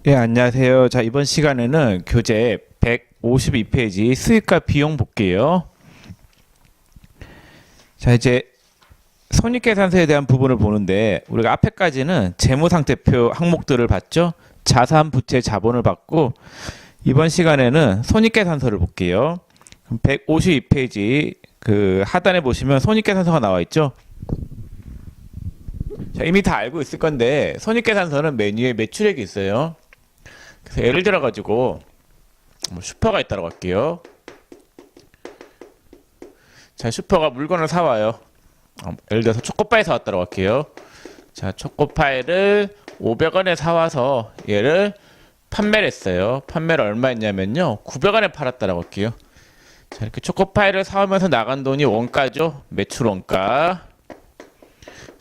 예, 안녕하세요. 자, 이번 시간에는 교재 152페이지 수익과 비용 볼게요. 자, 이제 손익계산서에 대한 부분을 보는데 우리가 앞에까지는 재무상태표 항목들을 봤죠. 자산, 부채, 자본을 봤고 이번 시간에는 손익계산서를 볼게요. 152페이지 그 하단에 보시면 손익계산서가 나와 있죠. 자, 이미 다 알고 있을 건데 손익계산서는 메뉴에 매출액이 있어요. 그래서 예를 들어 가지고 슈퍼가 있다고 할게요. 자, 슈퍼가 물건을 사와요. 예를 들어서 초코파이 사왔다고 할게요. 자, 초코파이를 500원에 사와서 얘를 판매를 했어요. 판매를 얼마 했냐면요, 900원에 팔았다고 할게요. 자, 이렇게 초코파이를 사오면서 나간 돈이 원가죠. 매출 원가.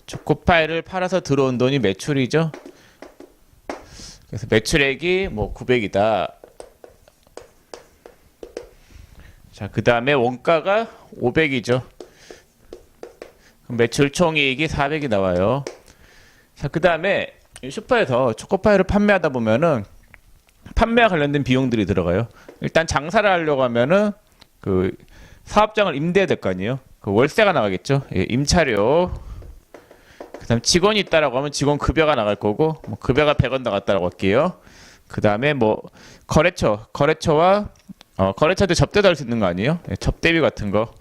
초코파이를 팔아서 들어온 돈이 매출이죠. 그래서 매출액이 뭐 900이다. 자, 그 다음에 원가가 500이죠. 그럼 매출 총이익이 400이 나와요. 자, 그 다음에 슈퍼에서 초코파이를 판매하다 보면은 판매와 관련된 비용들이 들어가요. 일단 장사를 하려고 하면은 그 사업장을 임대해야 될 거 아니에요. 그 월세가 나가겠죠. 예, 임차료. 그다음 직원이 있다라고 하면 직원 급여가 나갈 거고, 뭐 급여가 100원 나갔다라고 할게요. 그다음에 뭐 거래처와 거래처도 접대도 할 수 있는 거 아니에요? 예, 접대비 같은 거.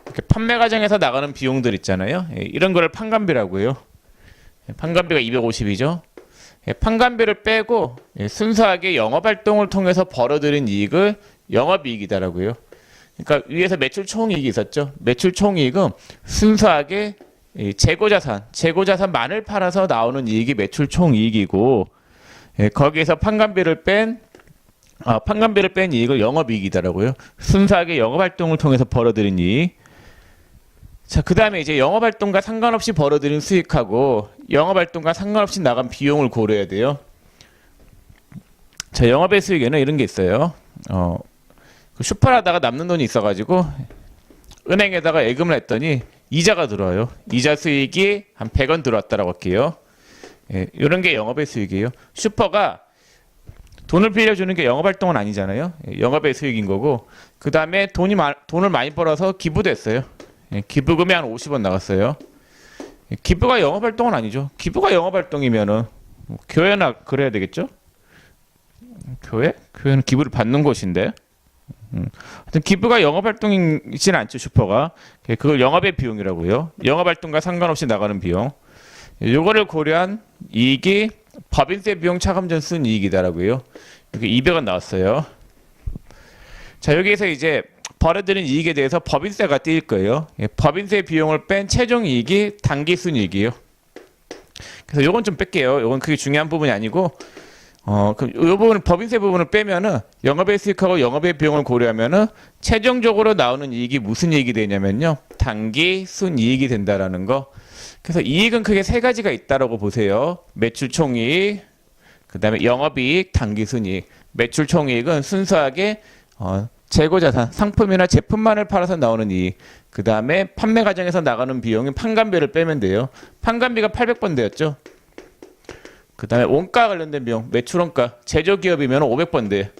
이렇게 판매 과정에서 나가는 비용들 있잖아요. 예, 이런 거를 판관비라고 해요. 예, 판관비가 250이죠. 예, 판관비를 빼고 순수하게 영업 활동을 통해서 벌어들인 이익을 영업이익이다라고 해요. 그러니까 위에서 매출 총이익이 있었죠. 매출 총이익은 순수하게 재고자산만을 팔아서 나오는 이익이 매출 총이익이고, 거기에서 판관비를 뺀 이익을 영업이익이다라고요. 순수하게 영업활동을 통해서 벌어들인 이익. 자, 그 다음에 이제 영업활동과 상관없이 벌어들인 수익하고 영업활동과 상관없이 나간 비용을 고려해야 돼요. 자, 영업의 수익에는 이런 게 있어요. 슈퍼를 하다가 남는 돈이 있어가지고 은행에다가 예금을 했더니 이자가 들어와요. 이자 수익이 한 100원 들어왔다라고 할게요. 예, 이런 게 영업의 수익이에요. 슈퍼가 돈을 빌려주는 게 영업활동은 아니잖아요. 예, 영업의 수익인 거고, 그 다음에 돈을 많이 벌어서 기부도 했어요. 예, 기부금이 한 50원 나갔어요. 예, 기부가 영업활동은 아니죠. 기부가 영업활동이면은 교회나 그래야 되겠죠? 교회는 기부를 받는 곳인데. 하여튼 기부가 영업활동이지는 않죠. 슈퍼가. 그걸 영업의 비용이라고요. 영업활동과 상관없이 나가는 비용. 요거를 고려한 이익이 법인세 비용 차감 전 쓴 이익이다라고요. 이렇게 200원 나왔어요. 자, 여기에서 이제 벌어들인 이익에 대해서 법인세가 띄일 거예요. 법인세 비용을 뺀 최종 이익이 당기 순이익이에요. 그래서 요건 좀 뺄게요. 요건 그게 중요한 부분이 아니고, 그럼 이 부분, 법인세 부분을 빼면은 영업의 수익하고 영업의 비용을 고려하면은 최종적으로 나오는 이익이 무슨 이익이 되냐면요, 당기 순이익이 된다라는 거. 그래서 이익은 크게 세 가지가 있다라고 보세요. 매출 총이익, 그 다음에 영업이익, 당기 순이익. 매출 총이익은 순수하게 재고자산, 상품이나 제품만을 팔아서 나오는 이익. 그 다음에 판매 과정에서 나가는 비용인 판관비를 빼면 돼요. 판관비가 800번 되었죠. 그 다음에 원가 관련된 비용, 매출원가, 제조기업이면 500번 돼.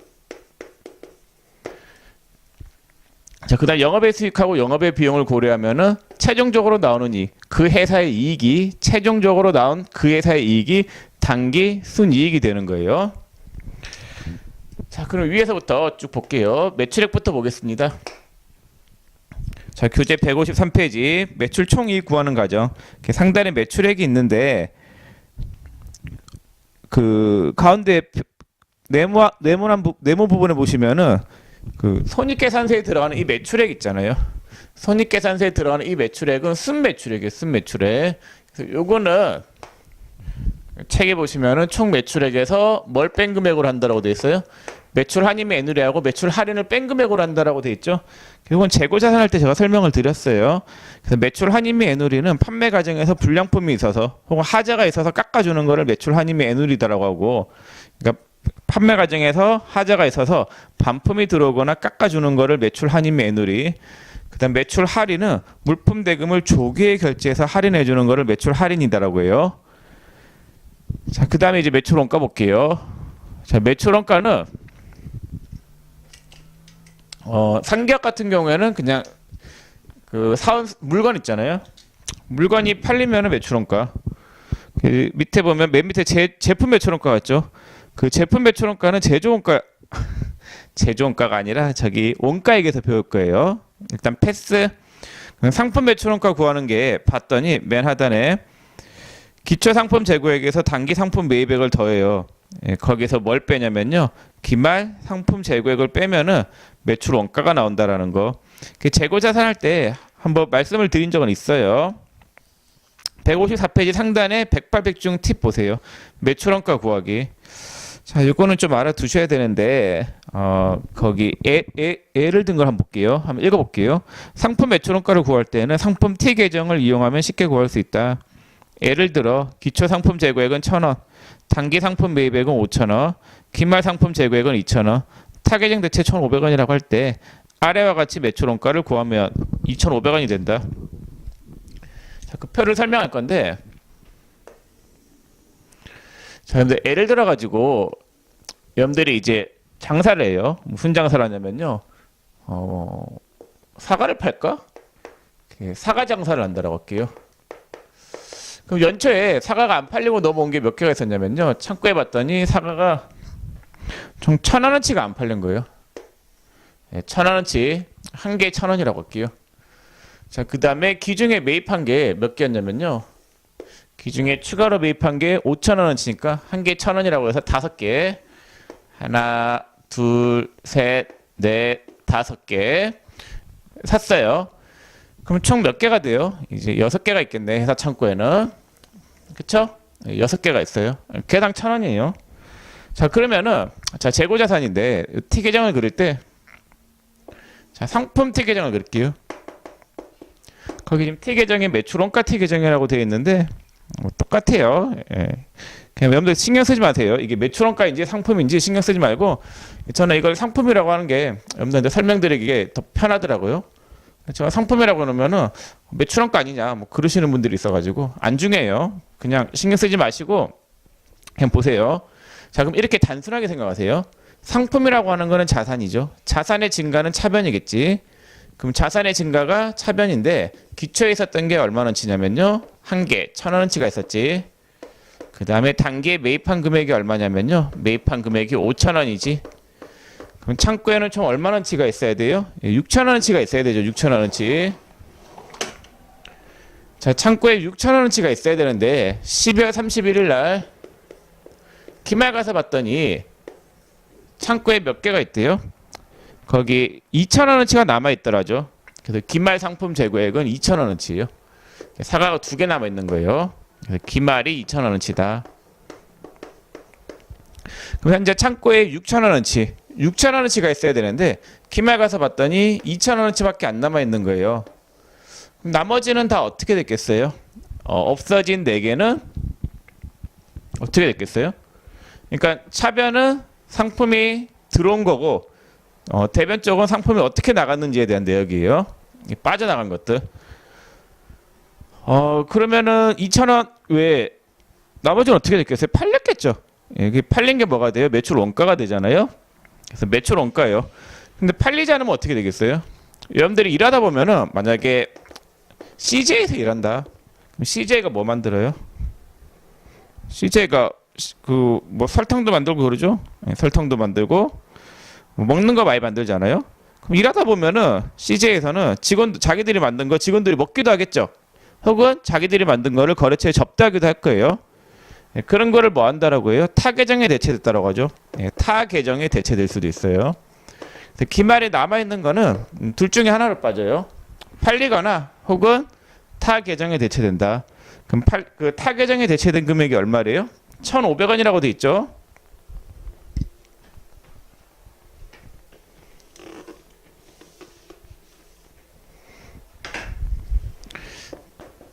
자, 그 다음 영업의 수익하고 영업의 비용을 고려하면은 최종적으로 나오는 이익, 그 회사의 이익이, 최종적으로 나온 그 회사의 이익이 당기 순이익이 되는 거예요. 자, 그럼 위에서부터 쭉 볼게요. 매출액부터 보겠습니다. 자, 교재 153페이지 매출 총이익 구하는 과정. 상단에 매출액이 있는데 그 가운데 네모 부분에 보시면은 그 손익계산서에 들어가는 이 매출액 있잖아요. 손익계산서에 들어가는 이 매출액은 순매출액이에요. 순매출액. 그래서 요거는 책에 보시면은 총 매출액에서 뭘 뺀 금액으로 한다라고 돼 있어요. 매출 할인의 애누리하고 매출 할인을 뺀 금액으로 한다라고 돼 있죠. 이건 재고자산 할 때 제가 설명을 드렸어요. 그래서 매출 할인 및 애누리는 판매 과정에서 불량품이 있어서 혹은 하자가 있어서 깎아주는 거를 매출 할인 및 애누리다라고 하고, 그러니까 판매 과정에서 하자가 있어서 반품이 들어오거나 깎아주는 거를 매출 할인 및 애누리. 그다음 매출 할인은 물품 대금을 조기에 결제해서 할인해 주는 거를 매출 할인이다라고 해요. 자, 그다음에 이제 매출 원가 볼게요. 자, 매출 원가는 상기업 같은 경우에는 그냥 그 사온 물건 있잖아요. 물건이 팔리면은 매출 원가. 그 밑에 보면 맨 밑에 제품 매출 원가가 있죠. 그 제품 매출 원가는 제조 원가 제조 원가가 아니라 저기 원가액에서 배울 거예요. 일단 패스. 상품 매출 원가 구하는 게 봤더니 맨 하단에 기초 상품 재고액에서 단기 상품 매입액을 더해요. 예, 거기서 뭘 빼냐면요. 기말 상품 재고액을 빼면은 매출 원가가 나온다라는 거. 그 재고 자산할 때 한번 말씀을 드린 적은 있어요. 154페이지 상단에 108, 100중 팁 보세요. 매출 원가 구하기. 자, 이거는 좀 알아두셔야 되는데 거기 예를 든 걸 한번 볼게요. 한번 읽어볼게요. 상품 매출 원가를 구할 때는 상품 T 계정을 이용하면 쉽게 구할 수 있다. 예를 들어 기초 상품 재고액은 1,000원, 단기 상품 매입액은 5,000원, 기말 상품 재고액은 2,000원, 타계정 대체 1,500원이라고 할 때 아래와 같이 매출 원가를 구하면 2,500원이 된다. 자, 그 표를 설명할 건데, 자, 근데 예를 들어 가지고 여러분들이 이제 장사를 해요. 무슨 장사를 하냐면요, 사과를 팔까? 사과 장사를 한다라고 할게요. 그럼 연초에 사과가 안 팔리고 넘어온 게 몇 개가 있었냐면요, 창고에 봤더니 사과가 총 1,000원어치가 안 팔린 거예요. 네, 1,000원어치 한 개에 1,000원이라고 할게요. 자, 그 다음에 기중에 매입한 게 몇 개였냐면요, 기중에 추가로 매입한 게 5,000원어치니까 한 개에 1,000원이라고 해서 5개, 하나, 둘, 셋, 넷, 5개 샀어요. 그럼 총 몇 개가 돼요? 이제 6개가 있겠네, 회사 창고에는. 그쵸? 6개가 있어요. 개당 1,000원이에요. 자, 그러면은, 자, 재고자산인데, T 계정을 그릴 때, 자, 상품 T 계정을 그릴게요. 거기 지금 T 계정에 매출 원가 T 계정이라고 되어 있는데, 똑같아요. 예. 그냥 여러분들 신경 쓰지 마세요. 이게 매출 원가인지 상품인지 신경 쓰지 말고, 저는 이걸 상품이라고 하는 게 여러분들한테 설명드리기에 더 편하더라고요. 제가 상품이라고 그러면은 매출 원가 아니냐 뭐 그러시는 분들이 있어가지고 안 중요해요. 그냥 신경 쓰지 마시고 그냥 보세요. 자, 그럼 이렇게 단순하게 생각하세요. 상품이라고 하는 거는 자산이죠. 자산의 증가는 차변이겠지. 그럼 자산의 증가가 차변인데 기초에 있었던 게 얼마나치냐면요, 한 개 1,000원어치가 있었지. 그 다음에 단기에 매입한 금액이 얼마냐면요, 매입한 금액이 5,000원이지. 그럼 창고에는 총 얼마나치가 있어야 돼요? 6,000원어치가 있어야 되죠. 6,000원어치. 자, 창고에 6,000원어치가 있어야 되는데 12월 31일 날 기말 가서 봤더니 창고에 몇 개가 있대요? 거기 2,000원어치가 남아있더라죠. 그래서 기말 상품 재고액은 2,000원어치예요. 사과가 2개 남아있는 거예요. 그래서 기말이 2,000원어치다. 그럼 현재 창고에 6,000원어치가 있어야 되는데 기말 가서 봤더니 2,000원어치밖에 안 남아있는 거예요. 그럼 나머지는 다 어떻게 됐겠어요? 없어진 4개는 어떻게 됐겠어요? 그러니까 차변은 상품이 들어온 거고 대변 쪽은 상품이 어떻게 나갔는지에 대한 내역이에요. 빠져나간 것들. 그러면은 2,000원 외에 나머지는 어떻게 됐겠어요? 팔렸겠죠. 여기 팔린 게 뭐가 돼요? 매출 원가가 되잖아요. 그래서 매출 원가예요. 근데 팔리지 않으면 어떻게 되겠어요? 여러분들이 일하다 보면은 만약에 CJ에서 일한다. 그럼 CJ가 뭐 만들어요? CJ가 그 뭐 설탕도 만들고 그러죠. 설탕도 만들고 뭐 먹는 거 많이 만들잖아요. 그럼 일하다 보면은 CJ에서는 자기들이 만든 거 직원들이 먹기도 하겠죠. 혹은 자기들이 만든 거를 거래처에 접대하기도 할 거예요. 그런 거를 뭐 한다라고 해요? 타 계정에 대체됐다라고 하죠. 타 계정에 대체될 수도 있어요. 기말에 남아있는 거는 둘 중에 하나로 빠져요. 팔리거나 혹은 타 계정에 대체된다. 그럼 그 타 계정에 대체된 금액이 얼마래요? 1,500원이라고 돼 있죠.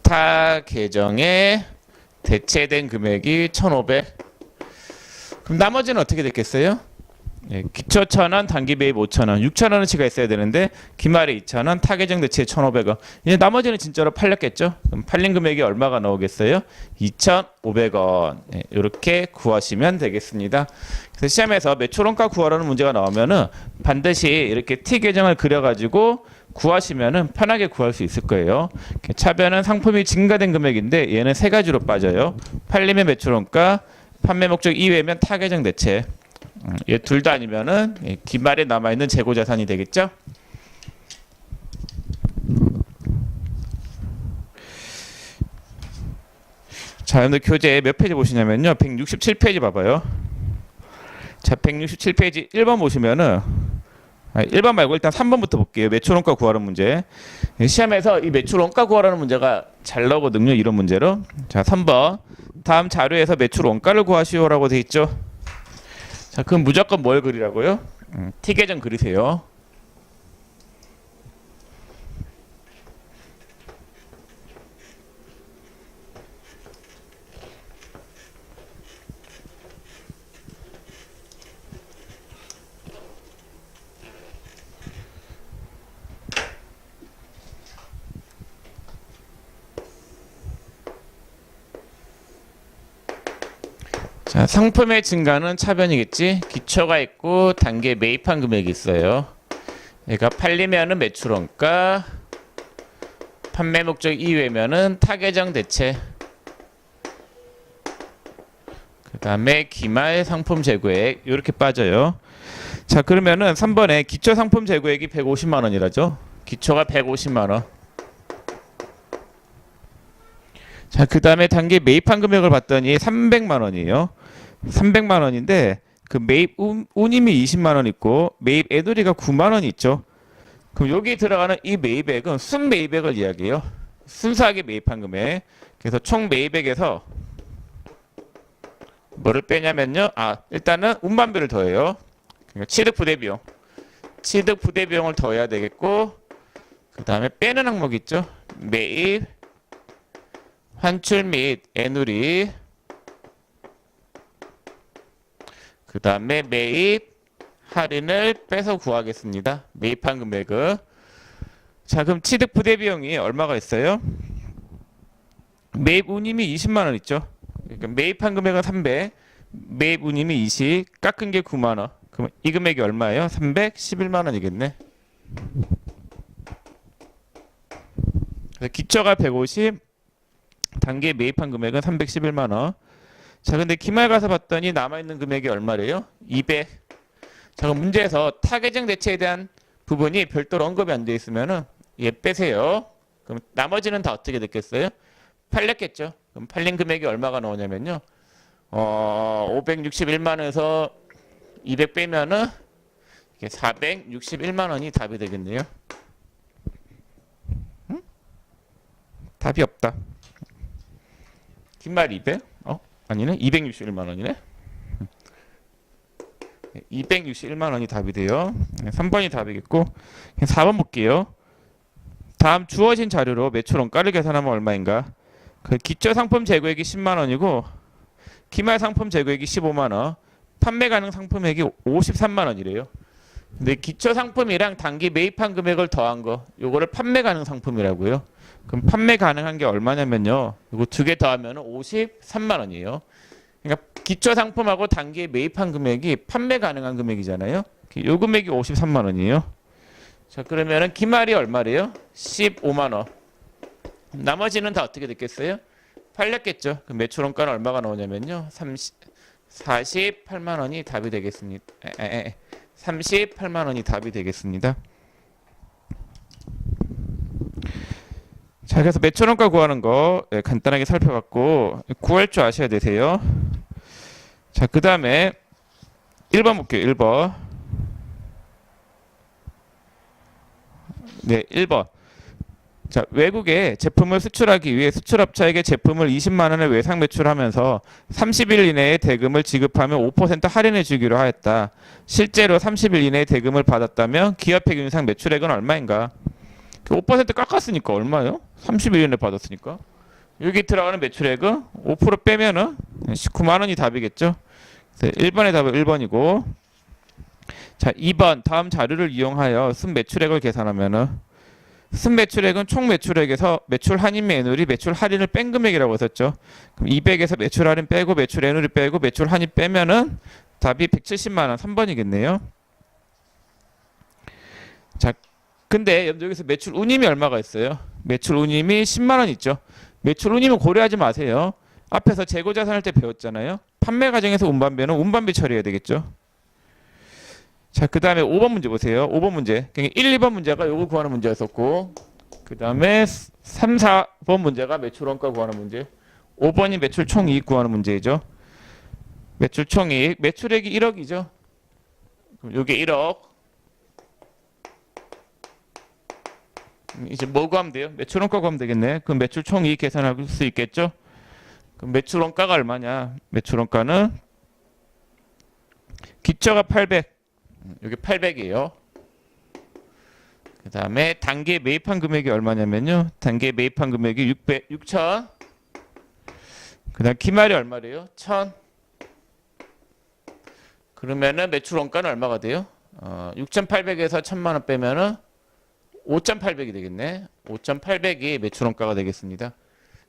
타 계정에 대체된 금액이 1,500. 그럼 나머지는 어떻게 됐겠어요? 예, 기초 1,000원, 단기 매입 5,000원, 6,000원어치가 있어야 되는데 기말에 2,000원, 타계정 대체 1,500원. 이제 나머지는 진짜로 팔렸겠죠? 그럼 팔린 금액이 얼마가 나오겠어요? 2,500원. 예, 이렇게 구하시면 되겠습니다. 그래서 시험에서 매출원가 구하라는 문제가 나오면은 반드시 이렇게 T 계정을 그려가지고 구하시면은 편하게 구할 수 있을 거예요. 차변은 상품이 증가된 금액인데 얘는 세 가지로 빠져요. 팔림의 매출원가, 판매 목적 이외면 타계정 대체. 얘 둘 다 아니면은 기말에 남아있는 재고 자산이 되겠죠? 자, 여러분들 교재 몇 페이지 보시냐면요. 167페이지 봐봐요. 자, 167페이지 1번 보시면은 1번 말고 일단 3번부터 볼게요. 매출원가 구하는 문제. 시험에서 이 매출원가 구하라는 문제가 잘 나오거든요. 이런 문제로. 자, 3번. 다음 자료에서 매출원가를 구하시오라고 돼 있죠. 자, 그럼 무조건 뭘 그리라고요? T계정 그리세요. 자, 상품의 증가는 차변이겠지. 기초가 있고 단계 매입한 금액이 있어요. 얘가 팔리면은 매출원가, 판매 목적 이외면은 타계정 대체, 그 다음에 기말 상품 재고액 이렇게 빠져요. 자, 그러면은 3번에 기초 상품 재고액이 150만 원이라죠. 기초가 150만 원. 자, 그 다음에 단계 매입한 금액을 봤더니 300만 원이에요. 300만 원인데 그 매입 운임이 20만 원 있고 매입 애돌이가 9만 원이 있죠. 그럼 여기 들어가는 이 매입액은 순 매입액을 이야기해요. 순수하게 매입한 금액. 그래서 총 매입액에서 뭐를 빼냐면요. 일단은 운반비를 더해요. 그러니까 취득 부대 비용. 취득 부대 비용을 더해야 되겠고 그 다음에 빼는 항목이 있죠. 매입, 환출 및 애누리, 그 다음에 매입 할인을 빼서 구하겠습니다. 매입한 금액은. 자, 그럼 취득 부대 비용이 얼마가 있어요? 매입 운임이 20만 원 있죠. 그러니까 매입한 금액은 300, 매입 운임이 20, 깎은 게 9만 원. 그럼 이 금액이 얼마예요? 311만 원이겠네. 그래서 기초가 150, 단계 매입한 금액은 311만 원. 자, 근데 기말 가서 봤더니 남아있는 금액이 얼마래요? 200. 자, 그럼 문제에서 타계정 대체에 대한 부분이 별도로 언급이 안 돼 있으면은 얘 빼세요. 그럼 나머지는 다 어떻게 됐겠어요? 팔렸겠죠. 그럼 팔린 금액이 얼마가 나오냐면요. 561만 원에서 200 빼면은 461만 원이 답이 되겠네요. 응? 답이 없다. 긴말 200? 아니네. 261만 원이네. 261만 원이 답이 돼요. 3번이 답이겠고 4번 볼게요. 다음 주어진 자료로 매출원가를 계산하면 얼마인가? 그 기초 상품 재고액이 10만 원이고 기말 상품 재고액이 15만 원, 판매 가능 상품액이 53만 원이래요. 근데 기초 상품이랑 단기 매입한 금액을 더한 거, 요거를 판매 가능 상품이라고요. 그럼 판매 가능한 게 얼마냐면요. 이거 두 개 더하면 53만 원이에요. 그러니까 기초 상품하고 단기에 매입한 금액이 판매 가능한 금액이잖아요. 요 금액이 53만 원이에요. 자, 그러면은 기말이 얼마래요? 15만 원. 나머지는 다 어떻게 됐겠어요? 팔렸겠죠. 그 매출원가는 얼마가 나오냐면요. 48만 원이 답이 되겠습니다. 38만 원이 답이 되겠습니다. 자, 그래서 매출원가 구하는 거 간단하게 살펴봤고 구할 줄 아셔야 되세요. 자, 그 다음에 1번 볼게요. 1번. 네, 1번. 자, 외국에 제품을 수출하기 위해 수출업자에게 제품을 20만 원에 외상 매출하면서 30일 이내에 대금을 지급하면 5% 할인해 주기로 하였다. 실제로 30일 이내에 대금을 받았다면 기업의 윤상 매출액은 얼마인가? 5% 깎았으니까 얼마요? 30일 이내에 받았으니까. 여기 들어가는 매출액은 5% 빼면은 19만 원이 답이겠죠. 1번의 답은 1번이고 자, 2번 다음 자료를 이용하여 순매출액을 계산하면은 순매출액은 총 매출액에서 매출 할인 매물이 매출 할인을 뺀 금액이라고 했었죠. 그럼 200에서 매출 할인 빼고 매출 애누리 빼고 매출 할인 빼면은 답이 170만 원 3번이겠네요. 자, 근데 여기서 매출 운임이 얼마가 있어요? 매출 운임이 10만 원 있죠. 매출 운임은 고려하지 마세요. 앞에서 재고 자산할 때 배웠잖아요. 판매 과정에서 운반비는 운반비 처리해야 되겠죠. 자, 그 다음에 5번 문제 보세요. 5번 문제. 1, 2번 문제가 요거 구하는 문제였었고, 그 다음에 3, 4번 문제가 매출 원가 구하는 문제. 5번이 매출 총이익 구하는 문제이죠. 매출 총이익. 매출액이 1억이죠. 그럼 요게 1억. 이제 뭐 구하면 돼요? 매출 원가 구하면 되겠네. 그럼 매출 총이익 계산할 수 있겠죠? 그럼 매출 원가가 얼마냐? 매출 원가는 기초가 800. 여기 800이에요. 그 다음에 단기에 매입한 금액이 얼마냐면요. 단기에 매입한 금액이 6,000. 그 다음 기말이 얼마래요? 1,000. 그러면은 매출 원가는 얼마가 돼요? 6,800에서 1,000만 원 빼면은 5,800이 되겠네. 5,800이 매출 원가가 되겠습니다.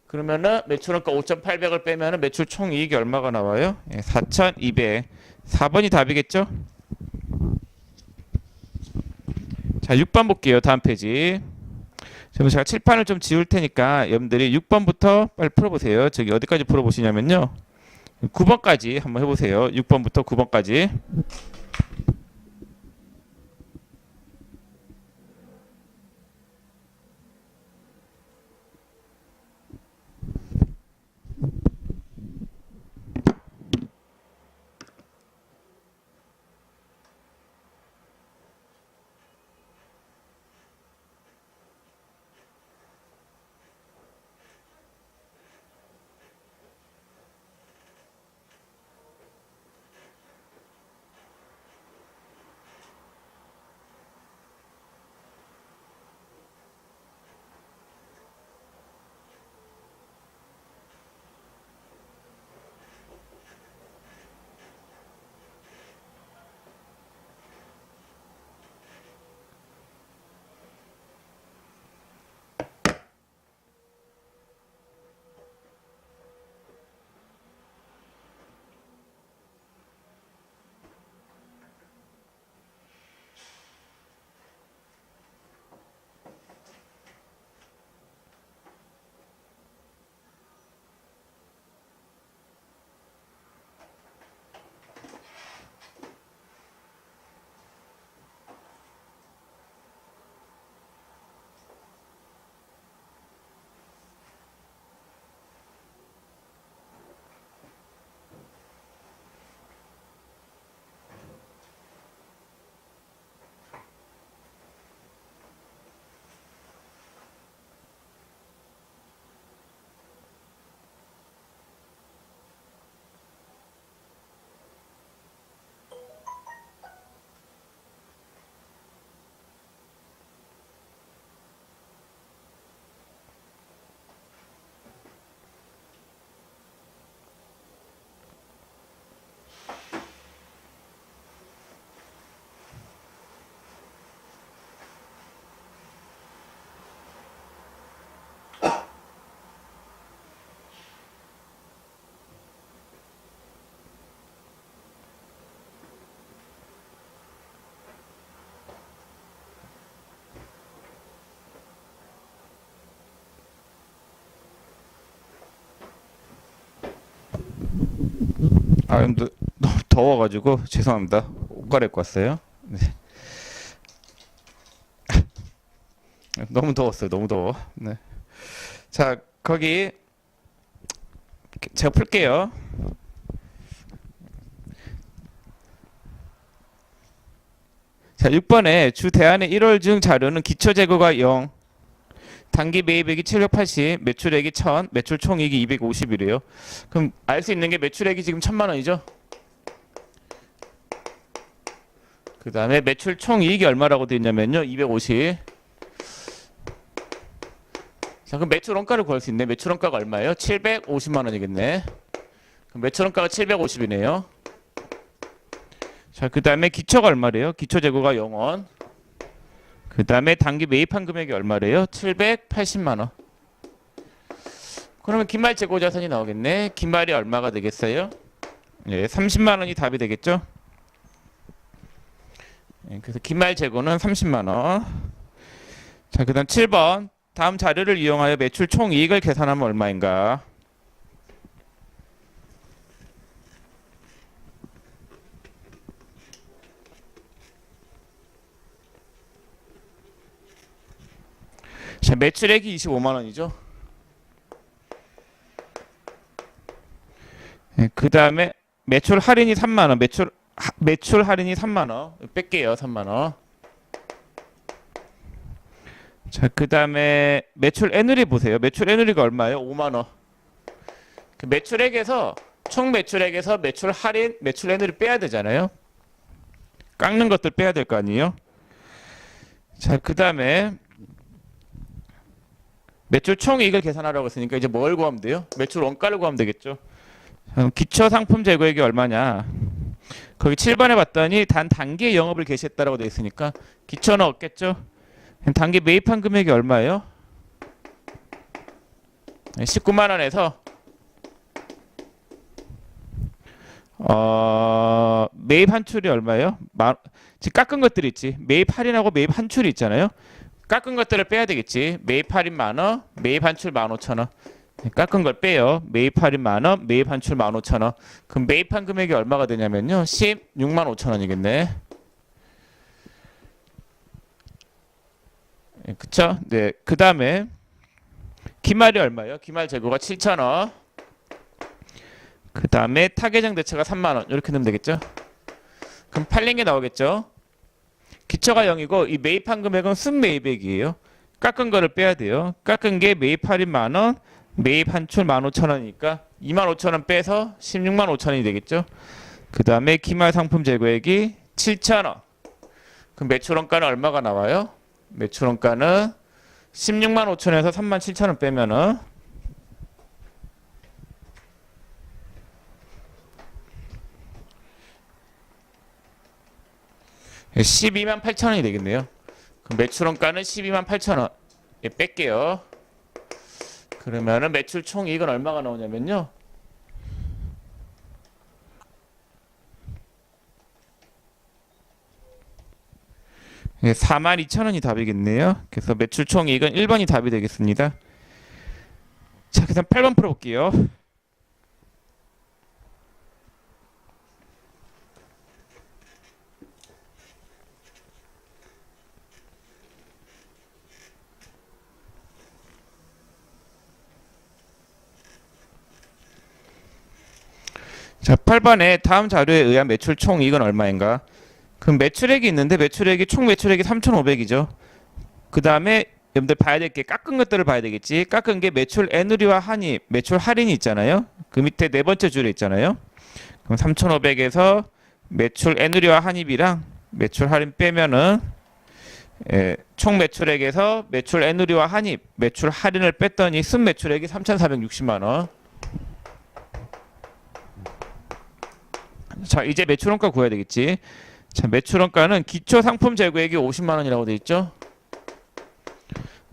그러면은 매출 원가 5,800을 빼면은 매출 총이익이 얼마가 나와요? 4,200. 4번이 답이겠죠? 자, 6번 볼게요. 다음 페이지. 그럼 제가 칠판을 좀 지울 테니까 여러분들이 6번부터 빨리 풀어보세요. 저기 어디까지 풀어보시냐면요. 9번까지 한번 해보세요. 6번부터 9번까지. 아, 너무 더워가지고 죄송합니다. 옷 갈아입고 왔어요. 네. 너무 더웠어요. 너무 더워. 네. 자, 거기 제가 풀게요. 자, 6번에 주 대안의 1월 중 자료는 기초 재고가 0, 단기 매입액이 780, 매출액이 1000, 매출 총이익이 250이래요. 그럼 알 수 있는 게 매출액이 지금 1000만 원이죠? 그 다음에 매출 총이익이 얼마라고 되어 있냐면요. 250. 자, 그럼 매출 원가를 구할 수 있네. 매출 원가가 얼마예요? 750만 원이겠네. 그럼 매출 원가가 750이네요. 자, 그 다음에 기초가 얼마래요? 기초 재고가 0원. 그 다음에 단기 매입한 금액이 얼마래요? 780만 원. 그러면 기말 재고 자산이 나오겠네. 기말이 얼마가 되겠어요? 예, 30만 원이 답이 되겠죠? 예, 그래서 기말 재고는 30만 원. 자, 그 다음 7번. 다음 자료를 이용하여 매출 총 이익을 계산하면 얼마인가? 자, 매출액이 25만 원이죠. 예, 그 다음에 매출 할인이 3만 원. 매출 할인이 3만 원. 뺄게요. 3만 원. 자, 그 다음에 매출 애누리 보세요. 매출 애누리가 얼마예요? 5만 원. 그 매출액에서 총 매출액에서 매출 할인, 매출 애누리 빼야 되잖아요. 깎는 것들 빼야 될 거 아니에요. 자, 그 다음에 매출 총 이익을 계산하라고 했으니까 이제 뭘 구하면 돼요? 매출 원가를 구하면 되겠죠. 기초 상품 재고액이 얼마냐? 거기 7번에 봤더니 단기의 영업을 개시했다라고 되어 있으니까 기초는 없겠죠. 단기 매입한 금액이 얼마예요? 19만 원에서 매입 한출이 얼마예요? 지금 깎은 것들이 있지. 매입 할인하고 매입 한출이 있잖아요. 깎은 것들을 빼야 되겠지. 매입 할인 만원, 매입 한출 15,000원. 깎은 걸 빼요. 매입 할인 만원, 매입 한출 15,000원. 그럼 매입한 금액이 얼마가 되냐면요. 16만 5천원이겠네. 그쵸? 네. 그 다음에 기말이 얼마예요? 기말 재고가 7,000원. 그 다음에 타계정 대체가 3만원. 이렇게 넣으면 되겠죠? 그럼 팔린 게 나오겠죠? 기초가 0이고 이 매입한 금액은 순매입액이에요. 깎은 거를 빼야 돼요. 깎은 게 매입 할인 만원, 매입 한출 15,000원이니까 25,000원 빼서 16만 5천원이 되겠죠. 그 다음에 기말 상품 재고액이 7,000원. 그럼 매출원가는 얼마가 나와요? 매출원가는 16만 5천원에서 3만 7천원 빼면은 12만 8천원이 되겠네요. 그럼 매출원가는 12만 8천원. 예, 뺄게요. 그러면은 매출 총 이익은 얼마가 나오냐면요. 예, 4만 2천원이 답이겠네요. 그래서 매출 총 이익은 1번이 답이 되겠습니다. 자, 그다음 8번 풀어볼게요. 자, 8번에 다음 자료에 의한 매출 총 이익은 얼마인가? 그럼 매출액이 있는데 총 매출액이 3,500이죠. 그 다음에 여러분들 봐야 될 게 깎은 것들을 봐야 되겠지. 깎은 게 매출 애누리와 한입, 매출 할인이 있잖아요. 그 밑에 네 번째 줄에 있잖아요. 그럼 3,500에서 매출 애누리와 한입이랑 매출 할인 빼면은 총 매출액에서 매출 애누리와 한입, 매출 할인을 뺐더니 순 매출액이 3,460만 원. 자, 이제 매출원가 구해야 되겠지. 자, 매출원가는 기초 상품 재고액이 50만 원이라고 돼 있죠.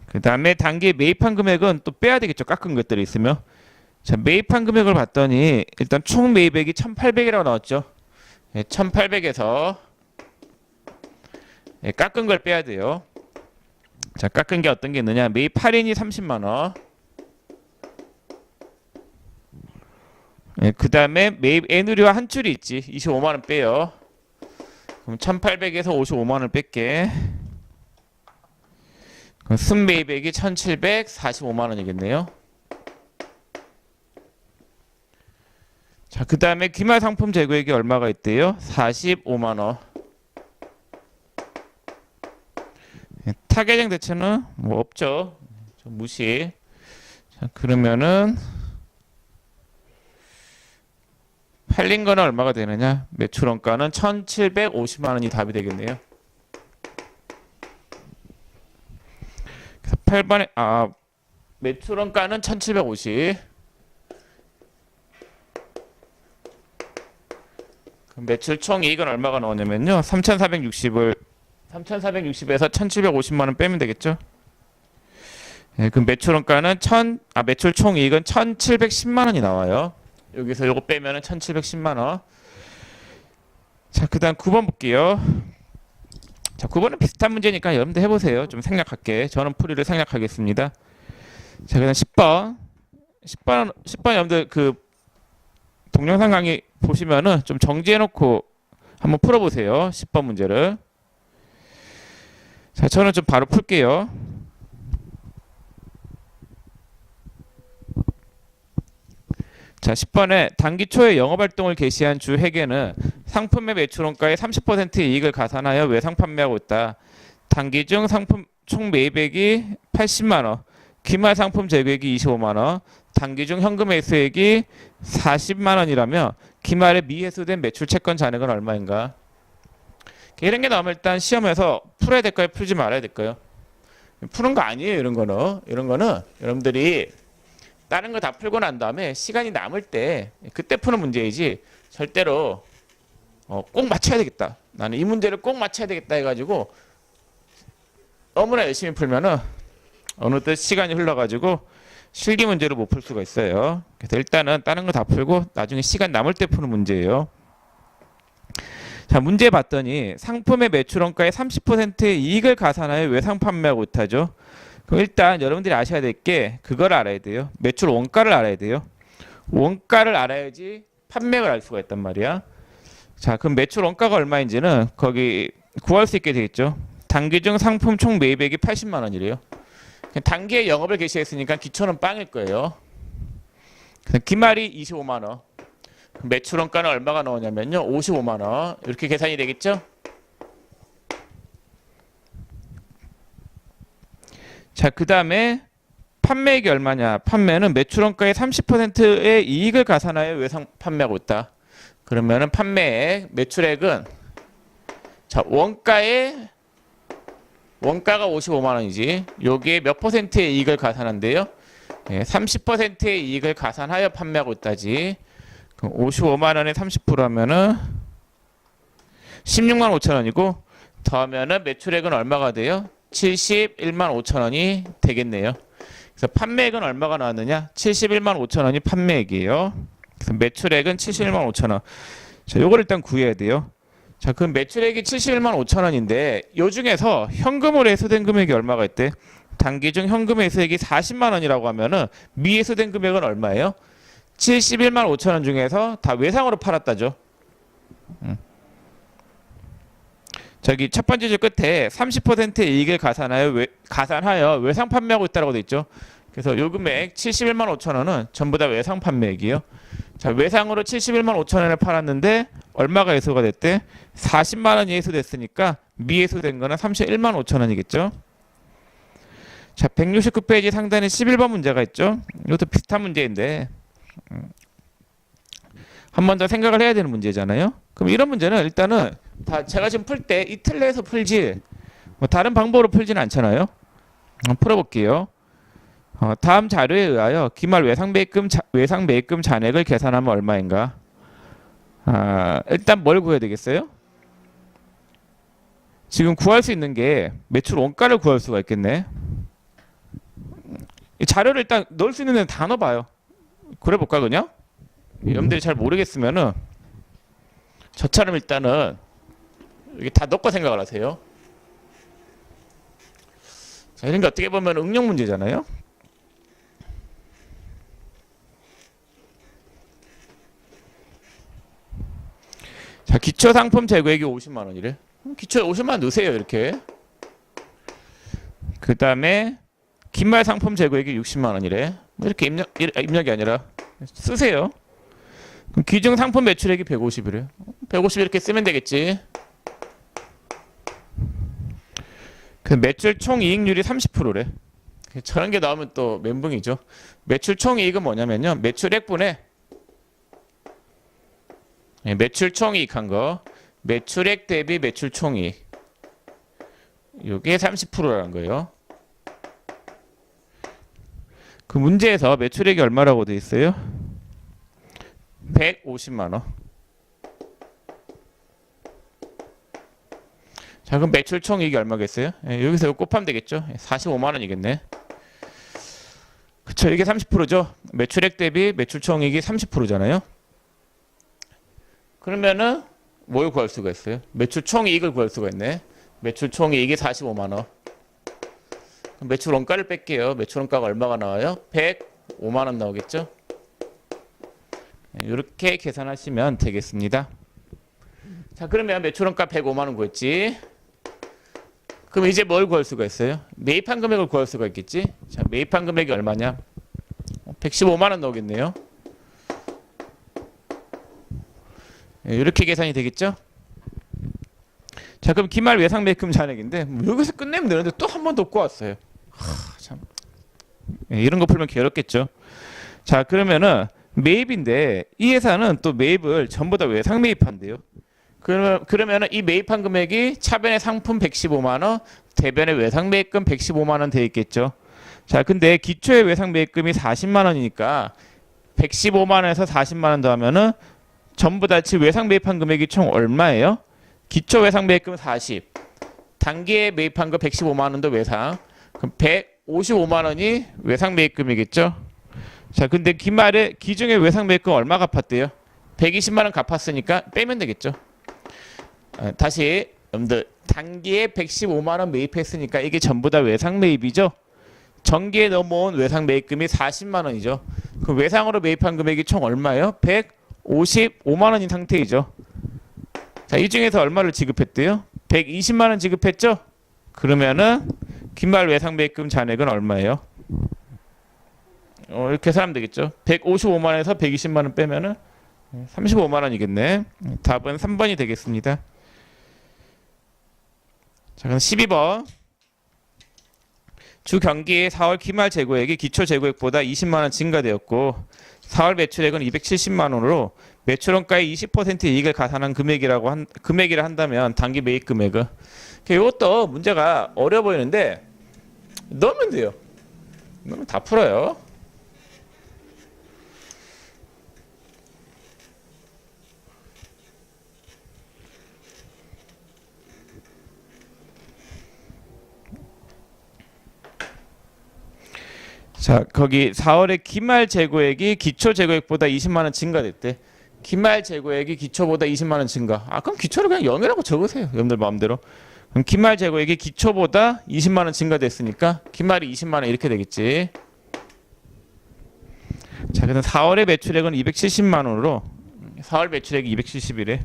그 다음에 단기 매입한 금액은 또 빼야 되겠죠. 깎은 것들이 있으면. 자, 매입한 금액을 봤더니 일단 총 매입액이 1,800이라고 나왔죠. 1,800에서 깎은 걸 빼야 돼요. 자, 깎은 게 어떤 게 있느냐? 매입 할인이 30만 원. 그 다음에 매입 애누리와 한출이 있지. 25만 원 빼요. 그럼 1,800에서 55만 원을 뺄게. 그럼 순매입액이 1,745만 원이겠네요. 자, 그 다음에 기말 상품 재고액이 얼마가 있대요? 45만 원. 타계정 대체는 뭐 없죠. 좀 무시. 자, 그러면은 팔린 거는 얼마가 되느냐? 매출원가는 1,750만 원이 답이 되겠네요. 그래서 8번에 매출원가는 1,750. 그럼 매출 총이익은 얼마가 나오냐면요. 3,460에서 1,750만 원 빼면 되겠죠? 예, 그럼 매출 원가는 매출 총이익은 1,710만 원이 나와요. 여기서 요거 빼면은 1,710만 원. 자, 그다음 9번 볼게요. 자, 9번은 비슷한 문제니까 여러분들 해보세요. 좀 생략할게. 저는 풀이를 생략하겠습니다. 자, 그다음 10번 여러분들 그 동영상 강의 보시면은 좀 정지해놓고 한번 풀어보세요. 10번 문제를. 자, 저는 좀 바로 풀게요. 자, 10번에 단기 초에 영업활동을 개시한 주 회계는 상품의 매출원가의 30%의 이익을 가산하여 외상 판매하고 있다. 단기 중 상품 총 매입액이 80만원, 기말 상품 재고액이 25만원, 단기 중 현금 회수액이 40만원이라며 기말에 미회수된 매출 채권 잔액은 얼마인가? 이런 게 나오면 일단 시험에서 풀어야 될까요? 풀지 말아야 될까요? 푸는 거 아니에요. 이런 거는 여러분들이 다른 거 다 풀고 난 다음에 시간이 남을 때 그때 푸는 문제이지, 절대로 꼭 맞춰야 되겠다, 나는 이 문제를 꼭 맞춰야 되겠다 해가지고 너무나 열심히 풀면은 어느덧 시간이 흘러가지고 실기 문제를 못 풀 수가 있어요. 그래서 일단은 다른 거 다 풀고 나중에 시간 남을 때 푸는 문제예요. 자, 문제 봤더니 상품의 매출원가의 30%의 이익을 가산하여 외상 판매하고 있다죠. 그럼 일단 여러분들이 아셔야 될 게 그걸 알아야 돼요. 매출 원가를 알아야 돼요. 원가를 알아야지 판매를 알 수가 있단 말이야. 자, 그럼 매출 원가가 얼마인지는 거기 구할 수 있게 되겠죠. 단기 중 상품 총 매입액이 80만 원이래요. 단기에 영업을 개시했으니까 기초는 빵일 거예요. 기말이 25만 원. 매출 원가는 얼마가 나오냐면요. 55만 원. 이렇게 계산이 되겠죠? 자, 그 다음에 판매액이 얼마냐? 판매는 매출원가의 30%의 이익을 가산하여 외상 판매하고 있다. 그러면은 판매액, 매출액은 자, 원가가 55만 원이지. 여기에 몇 퍼센트의 이익을 가산한대요? 30%의 이익을 가산하여 판매하고 있다지. 그럼 55만 원에 30% 하면은 16만 5천 원이고, 더하면은 매출액은 얼마가 돼요? 71만 5천 원이 되겠네요. 그래서 판매액은 얼마가 나왔느냐? 71만 5천 원이 판매액이에요. 그래서 매출액은 71만 5천 원. 자, 요걸 일단 구해야 돼요. 자, 그럼 매출액이 71만 5천 원인데 요 중에서 현금으로 회수된 금액이 얼마가 있대? 단기 중 현금 회수액이 40만 원이라고 하면은 미회수된 금액은 얼마예요? 71만 5천 원 중에서 다 외상으로 팔았다죠. 저기 첫 번째 줄 끝에 30%의 이익을 가산하여 외상 판매하고 있다고 돼 있죠. 그래서 요 금액 71만 5천 원은 전부 다 외상 판매액이에요. 자, 외상으로 71만 5천 원을 팔았는데 얼마가 회수가 됐대? 40만 원이 회수됐으니까 미회수된 거는 31만 5천 원이겠죠. 자, 169페이지 상단에 11번 문제가 있죠. 이것도 비슷한 문제인데 한 번 더 생각을 해야 되는 문제잖아요. 그럼 이런 문제는 일단은 다 제가 지금 풀 때 이 틀 내에서 풀지 뭐 다른 방법으로 풀지는 않잖아요. 풀어볼게요. 다음 자료에 의하여 기말 외상 매입금 잔액을 계산하면 얼마인가? 일단 뭘 구해야 되겠어요? 지금 구할 수 있는 게 매출 원가를 구할 수가 있겠네. 이 자료를 일단 넣을 수 있는 데는 다 넣어봐요. 그래 볼까 그냥? 여러분들이 잘 모르겠으면은 저처럼 일단은 이게 다 넣고 생각을 하세요. 자, 이런 게 어떻게 보면 응용 문제잖아요. 자, 기초 상품 재고액이 50만 원이래. 기초에 50만 원 넣으세요, 이렇게. 그 다음에 긴말 상품 재고액이 60만 원이래. 이렇게 입력이 아니라 쓰세요. 그럼 기중 상품 매출액이 150이래. 150 이렇게 쓰면 되겠지. 그 매출 총 이익률이 30%래. 저런 게 나오면 또 멘붕이죠. 매출 총 이익은 뭐냐면요. 매출액분에 매출 총 이익한 거, 매출액 대비 매출 총 이익. 이게 30%라는 거예요. 그 문제에서 매출액이 얼마라고 돼 있어요? 150만 원. 자, 그럼 매출 총이익이 얼마겠어요? 예, 여기서 이거 곱하면 되겠죠? 45만 원이겠네. 그쵸, 이게 30%죠? 매출액 대비 매출 총이익이 30%잖아요. 그러면은 뭘 구할 수가 있어요? 매출 총이익을 구할 수가 있네. 매출 총이익이 45만 원. 그럼 매출 원가를 뺄게요. 매출 원가가 얼마가 나와요? 105만 원 나오겠죠? 이렇게 계산하시면 되겠습니다. 자, 그러면 매출 원가 105만 원 구했지. 그럼 이제 뭘 구할 수가 있어요? 매입한 금액을 구할 수가 있겠지? 자, 매입한 금액이 얼마냐? 115만 원 나오겠네요. 이렇게 계산이 되겠죠? 자, 그럼 기말 외상 매입금 잔액인데 뭐 여기서 끝내면 되는데 또 한 번 더 꼬았어요. 참. 이런 거 풀면 괴롭겠죠. 자, 그러면은 매입인데 이 회사는 또 매입을 전부 다 외상 매입한대요. 그러면은 이 매입한 금액이 차변의 상품 115만 원, 대변의 외상 매입금 115만 원 돼 있겠죠. 자, 근데 기초의 외상 매입금이 40만 원이니까 115만 원에서 40만 원 더하면은 전부 다 지금 외상 매입한 금액이 총 얼마예요? 기초 외상 매입금 40, 단기에 매입한 거 115만 원도 외상, 그럼 155만 원이 외상 매입금이겠죠. 자, 근데 기말에 기중에 외상 매입금 얼마 갚았대요? 120만 원 갚았으니까 빼면 되겠죠. 다시 여러분들 단기에 115만 원 매입했으니까 이게 전부 다 외상 매입이죠. 전기에 넘어온 외상 매입금이 40만 원이죠. 그럼 외상으로 매입한 금액이 총 얼마예요? 155만 원인 상태이죠. 자, 이 중에서 얼마를 지급했대요? 120만 원 지급했죠? 그러면은 기말 외상 매입금 잔액은 얼마예요? 이렇게 하면 되겠죠. 155만 원에서 120만 원 빼면은 35만 원이겠네. 답은 3번이 되겠습니다. 자, 그럼 12번. 주 경기 4월 기말 재고액이 기초 재고액보다 20만 원 증가되었고 4월 매출액은 270만 원으로 매출원가의 20% 이익을 가산한 금액이라 한다면 단기 매입 금액은 이것도 문제가 어려워 보이는데 넣으면 돼요. 넣으면 다 풀어요. 자, 거기 4월에 기말 재고액이 기초 재고액보다 20만 원 증가됐대. 기말 재고액이 기초보다 20만 원 증가. 그럼 기초를 그냥 0이라고 적으세요. 여러분들 마음대로. 그럼 기말 재고액이 기초보다 20만 원 증가됐으니까 기말이 20만 원 이렇게 되겠지. 자, 그래서 4월의 매출액은 270만 원으로 4월 매출액이 270이래.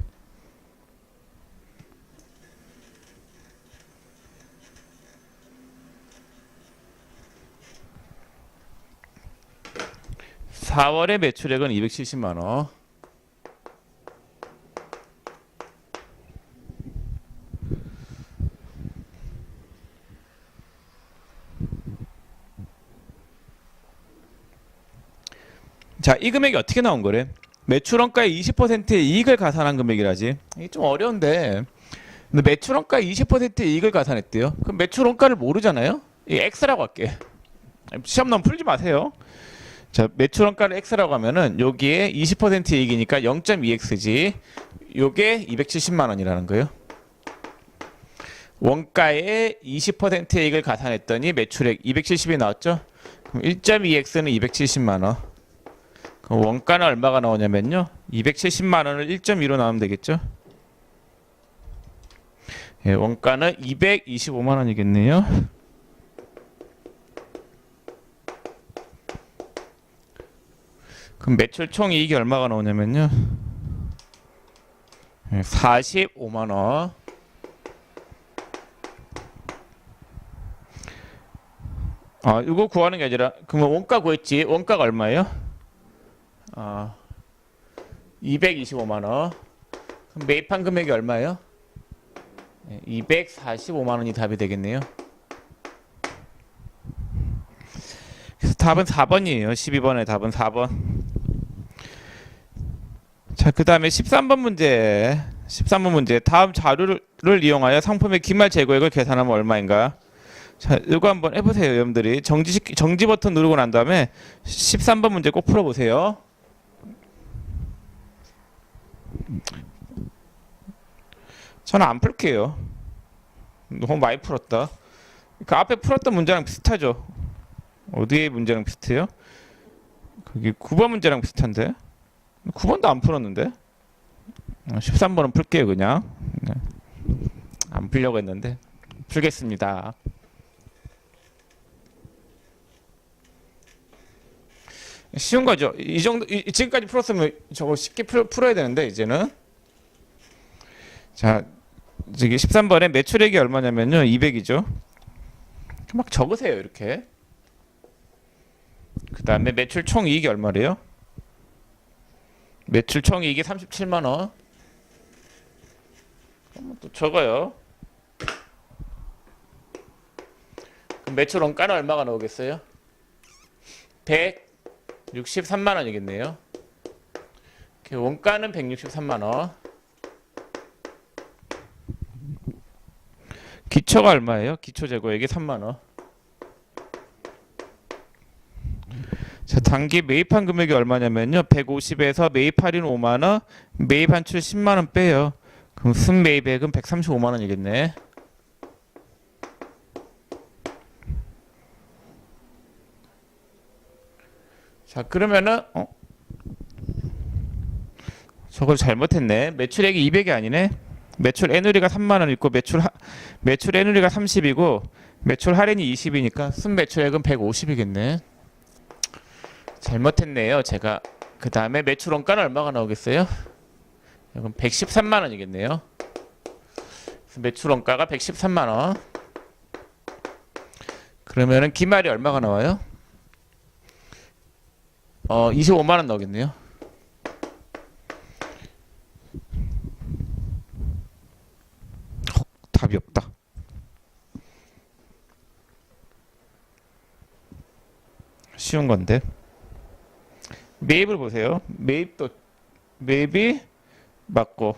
(4월의) 매출액은 270만 원. 자, 이 금액이 어떻게 나온 거래? 매출원가의 20%의 이익을 가산한 금액이라지. 이게 좀 어려운데. 근데 매출원가의 20%의 이익을 가산했대요. 그럼 매출원가를 모르잖아요? 이 X라고 할게. 시험 너무 풀지 마세요. 자, 매출원가를 X라고 하면은 여기에 20% 이익이니까 0.2X지. 요게 270만 원이라는 거예요. 원가의 20% 이익을 가산했더니 매출액 270이 나왔죠? 그럼 1.2X는 270만 원. 그럼 원가는 얼마가 나오냐면요. 270만 원을 1.2로 나오면 되겠죠? 예, 원가는 225만 원이겠네요. 그럼 매출 총 이익이 얼마가 나오냐면요. 45만 원. 이거 구하는 게 아니라 그러면 원가 구했지. 원가가 얼마예요? 225만 원. 그럼 매입한 금액이 얼마예요? 245만 원이 답이 되겠네요. 그래서 답은 4번이에요. 12번의 답은 4번. 자, 그 다음에 13번 문제. 13번 문제. 다음 자료를 이용하여 상품의 기말 재고액을 계산하면 얼마인가? 자, 이거 한번 해보세요, 여러분들이. 정지 버튼 누르고 난 다음에 13번 문제 꼭 풀어보세요. 저는 안 풀게요. 너무 많이 풀었다. 그 앞에 풀었던 문제랑 비슷하죠. 어디에 문제랑 비슷해요? 거기 9번 문제랑 비슷한데. 9번도 안 풀었는데. 13번은 풀게요 그냥. 네. 안 풀려고 했는데 풀겠습니다. 쉬운 거죠. 이 정도 지금까지 풀었으면 저거 쉽게 풀어야 되는데 이제는. 자, 저기 13번에 매출액이 얼마냐면요. 200이죠. 막 적으세요, 이렇게. 그다음에 매출 총 이익이 얼마래요? 매출 총 이익이 37만 원. 그럼 또 적어요. 그럼 매출 원가는 얼마가 나오겠어요? 163만 원이겠네요. 원가는 163만 원. 기초가 얼마예요? 기초 재고액이 3만 원. 자, 단기 매입한 금액이 얼마냐면요. 150에서 매입 할인 5만 원, 매입 한출 10만 원 빼요. 그럼 순매입액은 135만 원이겠네. 자, 그러면은 저걸 잘못했네. 매출액이 200이 아니네. 매출 애누리가 3만 원 있고 매출 애누리가 30이고 매출 할인이 20이니까 순매출액은 150이겠네. 잘못했네요, 제가. 그 다음에 매출 원가는 얼마가 나오겠어요? 이건 113만 원이겠네요. 매출 원가가 113만 원. 그러면은 기말이 얼마가 나와요? 25만 원 나오겠네요. 답이 없다. 쉬운 건데. 매입을 보세요. 매입이 맞고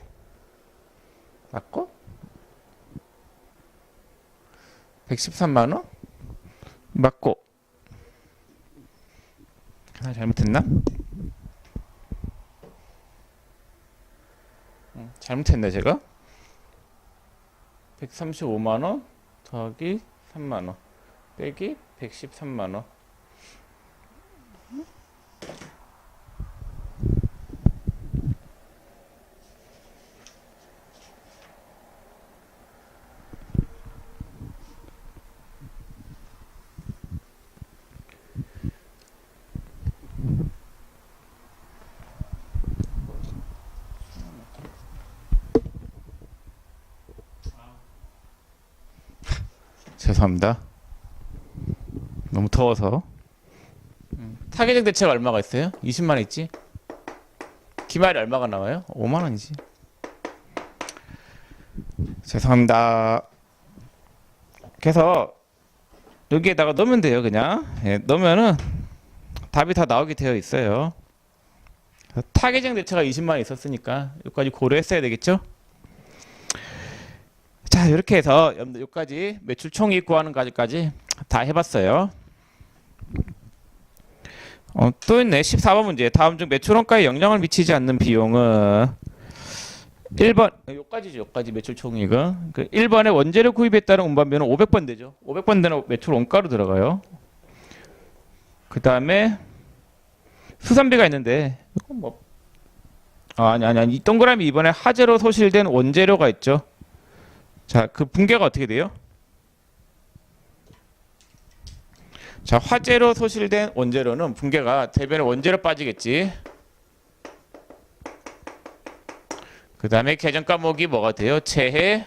113만 원 맞고. 하나 잘못했나? 잘못했네 제가. 135만 원 더하기 3만 원 빼기 113만 원. 죄송합니다. 너무 더워서. 타겟형 대체가 얼마가 있어요? 20만 원 있지? 기말이 얼마가 나와요? 5만 원이지. 죄송합니다. 그래서 여기에다가 넣으면 돼요. 그냥 넣으면은 답이 다 나오게 되어 있어요. 타겟형 대체가 20만 원 있었으니까 여기까지 고려했어야 되겠죠? 자, 이렇게 해서 여기까지 매출 총이익 구하는 까지까지 다 해봤어요. 또 있네. 14번 문제. 다음 중 매출 원가에 영향을 미치지 않는 비용은 1번, 여기까지죠. 여기까지 매출 총이익은. 1번에 원재료 구입에 따른 운반비는 500번 되죠. 500번 되는 매출 원가로 들어가요. 그 다음에 수산비가 있는데 이건 뭐 아니 이 동그라미 이번에 화재로 소실된 원재료가 있죠. 자, 그 분계가 어떻게 돼요? 자, 화재로 소실된 원재료는 분계가 대변에 원재료 빠지겠지. 그 다음에 계정 과목이 뭐가 돼요? 재해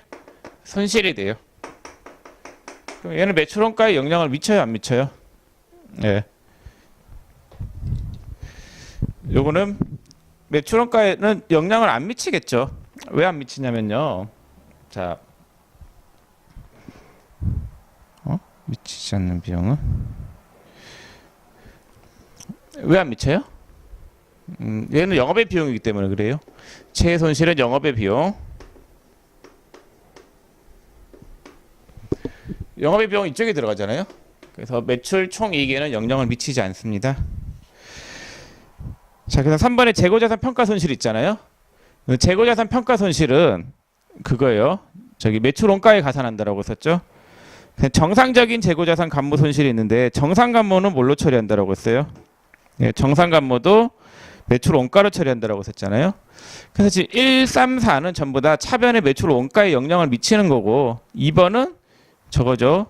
손실이 돼요. 그럼 얘는 매출 원가에 영향을 미쳐요, 안 미쳐요? 예. 요거는 매출 원가에는 영향을 안 미치겠죠. 왜 안 미치냐면요. 자, 미치지 않는 비용은 왜 안 미쳐요? 얘는 영업의 비용이기 때문에 그래요. 채 손실은 영업의 비용. 영업의 비용 이쪽에 들어가잖아요. 그래서 매출 총이익에는 영향을 미치지 않습니다. 자, 그다음 3번에 재고자산 평가 손실 있잖아요. 재고자산 평가 손실은 그거예요. 저기 매출 원가에 가산한다라고 썼죠. 정상적인 재고자산 감모 손실이 있는데 정상 감모는 뭘로 처리한다라고 했어요? 예, 정상 감모도 매출 원가로 처리한다라고 썼잖아요. 그래서 지금 1, 3, 4는 전부 다 차변의 매출 원가에 영향을 미치는 거고 2번은 저거죠.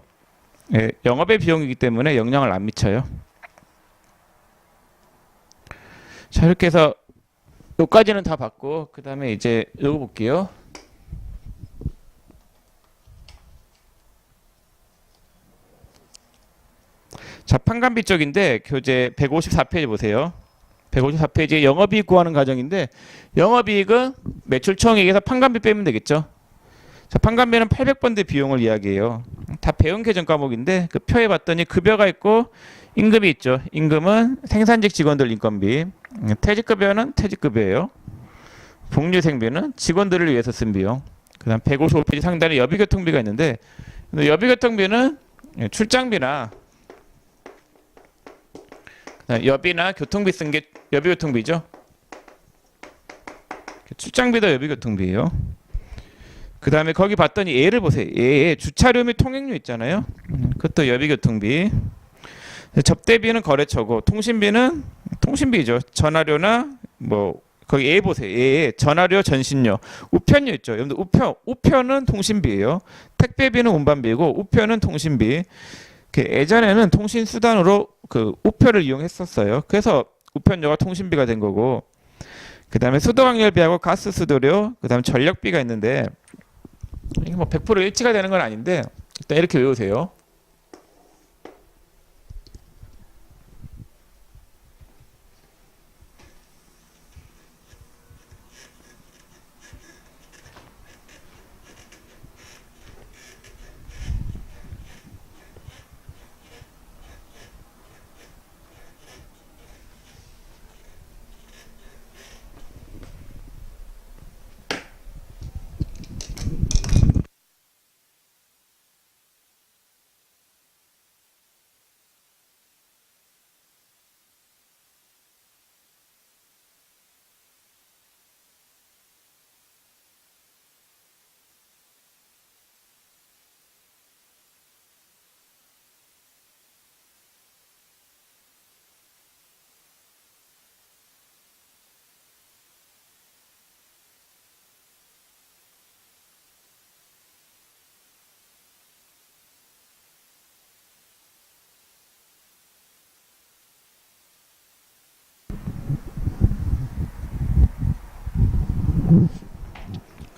예, 영업의 비용이기 때문에 영향을 안 미쳐요. 자, 이렇게 해서 여기까지는 다 봤고 그 다음에 이제 이거 볼게요. 자, 판관비 쪽인데 교재 154페이지 보세요. 154페이지에 영업이익 구하는 과정인데 영업이익은 매출 총액에서 판관비 빼면 되겠죠. 자, 판관비는 800번대 비용을 이야기해요. 다 배운 개정 과목인데 그 표에 봤더니 급여가 있고 임금이 있죠. 임금은 생산직 직원들 인건비, 퇴직급여는 퇴직급여예요. 복리생비는 직원들을 위해서 쓴 비용. 그 다음 155페이지 상단에 여비교통비가 있는데 여비교통비는 출장비나 여비나 교통비 쓴 게 여비교통비죠. 출장비도 여비교통비예요. 그 다음에 거기 봤더니 예를 보세요. 예에 주차료 및 통행료 있잖아요. 그것도 여비교통비. 접대비는 거래처고 통신비는 통신비죠. 전화료나 뭐 거기 예 보세요. 예에 전화료, 전신료, 우편료 있죠. 여러분들 우편은 통신비예요. 택배비는 운반비고 우편은 통신비. 예전에는 통신 수단으로 그 우편을 이용했었어요. 그래서 우편료가 통신비가 된 거고, 그 다음에 수도광열비하고 가스 수도료, 그 다음에 전력비가 있는데 이게 뭐 100% 일치가 되는 건 아닌데 일단 이렇게 외우세요.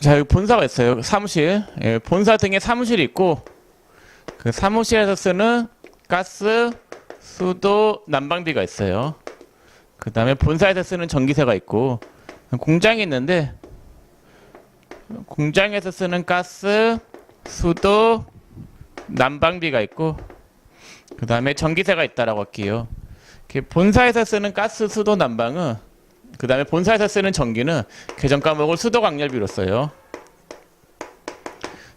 자, 여기 본사가 있어요. 사무실. 예, 본사 등에 사무실이 있고 그 사무실에서 쓰는 가스, 수도, 난방비가 있어요. 그 다음에 본사에서 쓰는 전기세가 있고 공장이 있는데 공장에서 쓰는 가스, 수도, 난방비가 있고 그 다음에 전기세가 있다라고 할게요. 본사에서 쓰는 가스, 수도, 난방은 그 다음에 본사에서 쓰는 전기는 개정 과목을 수도 광열비로 써요.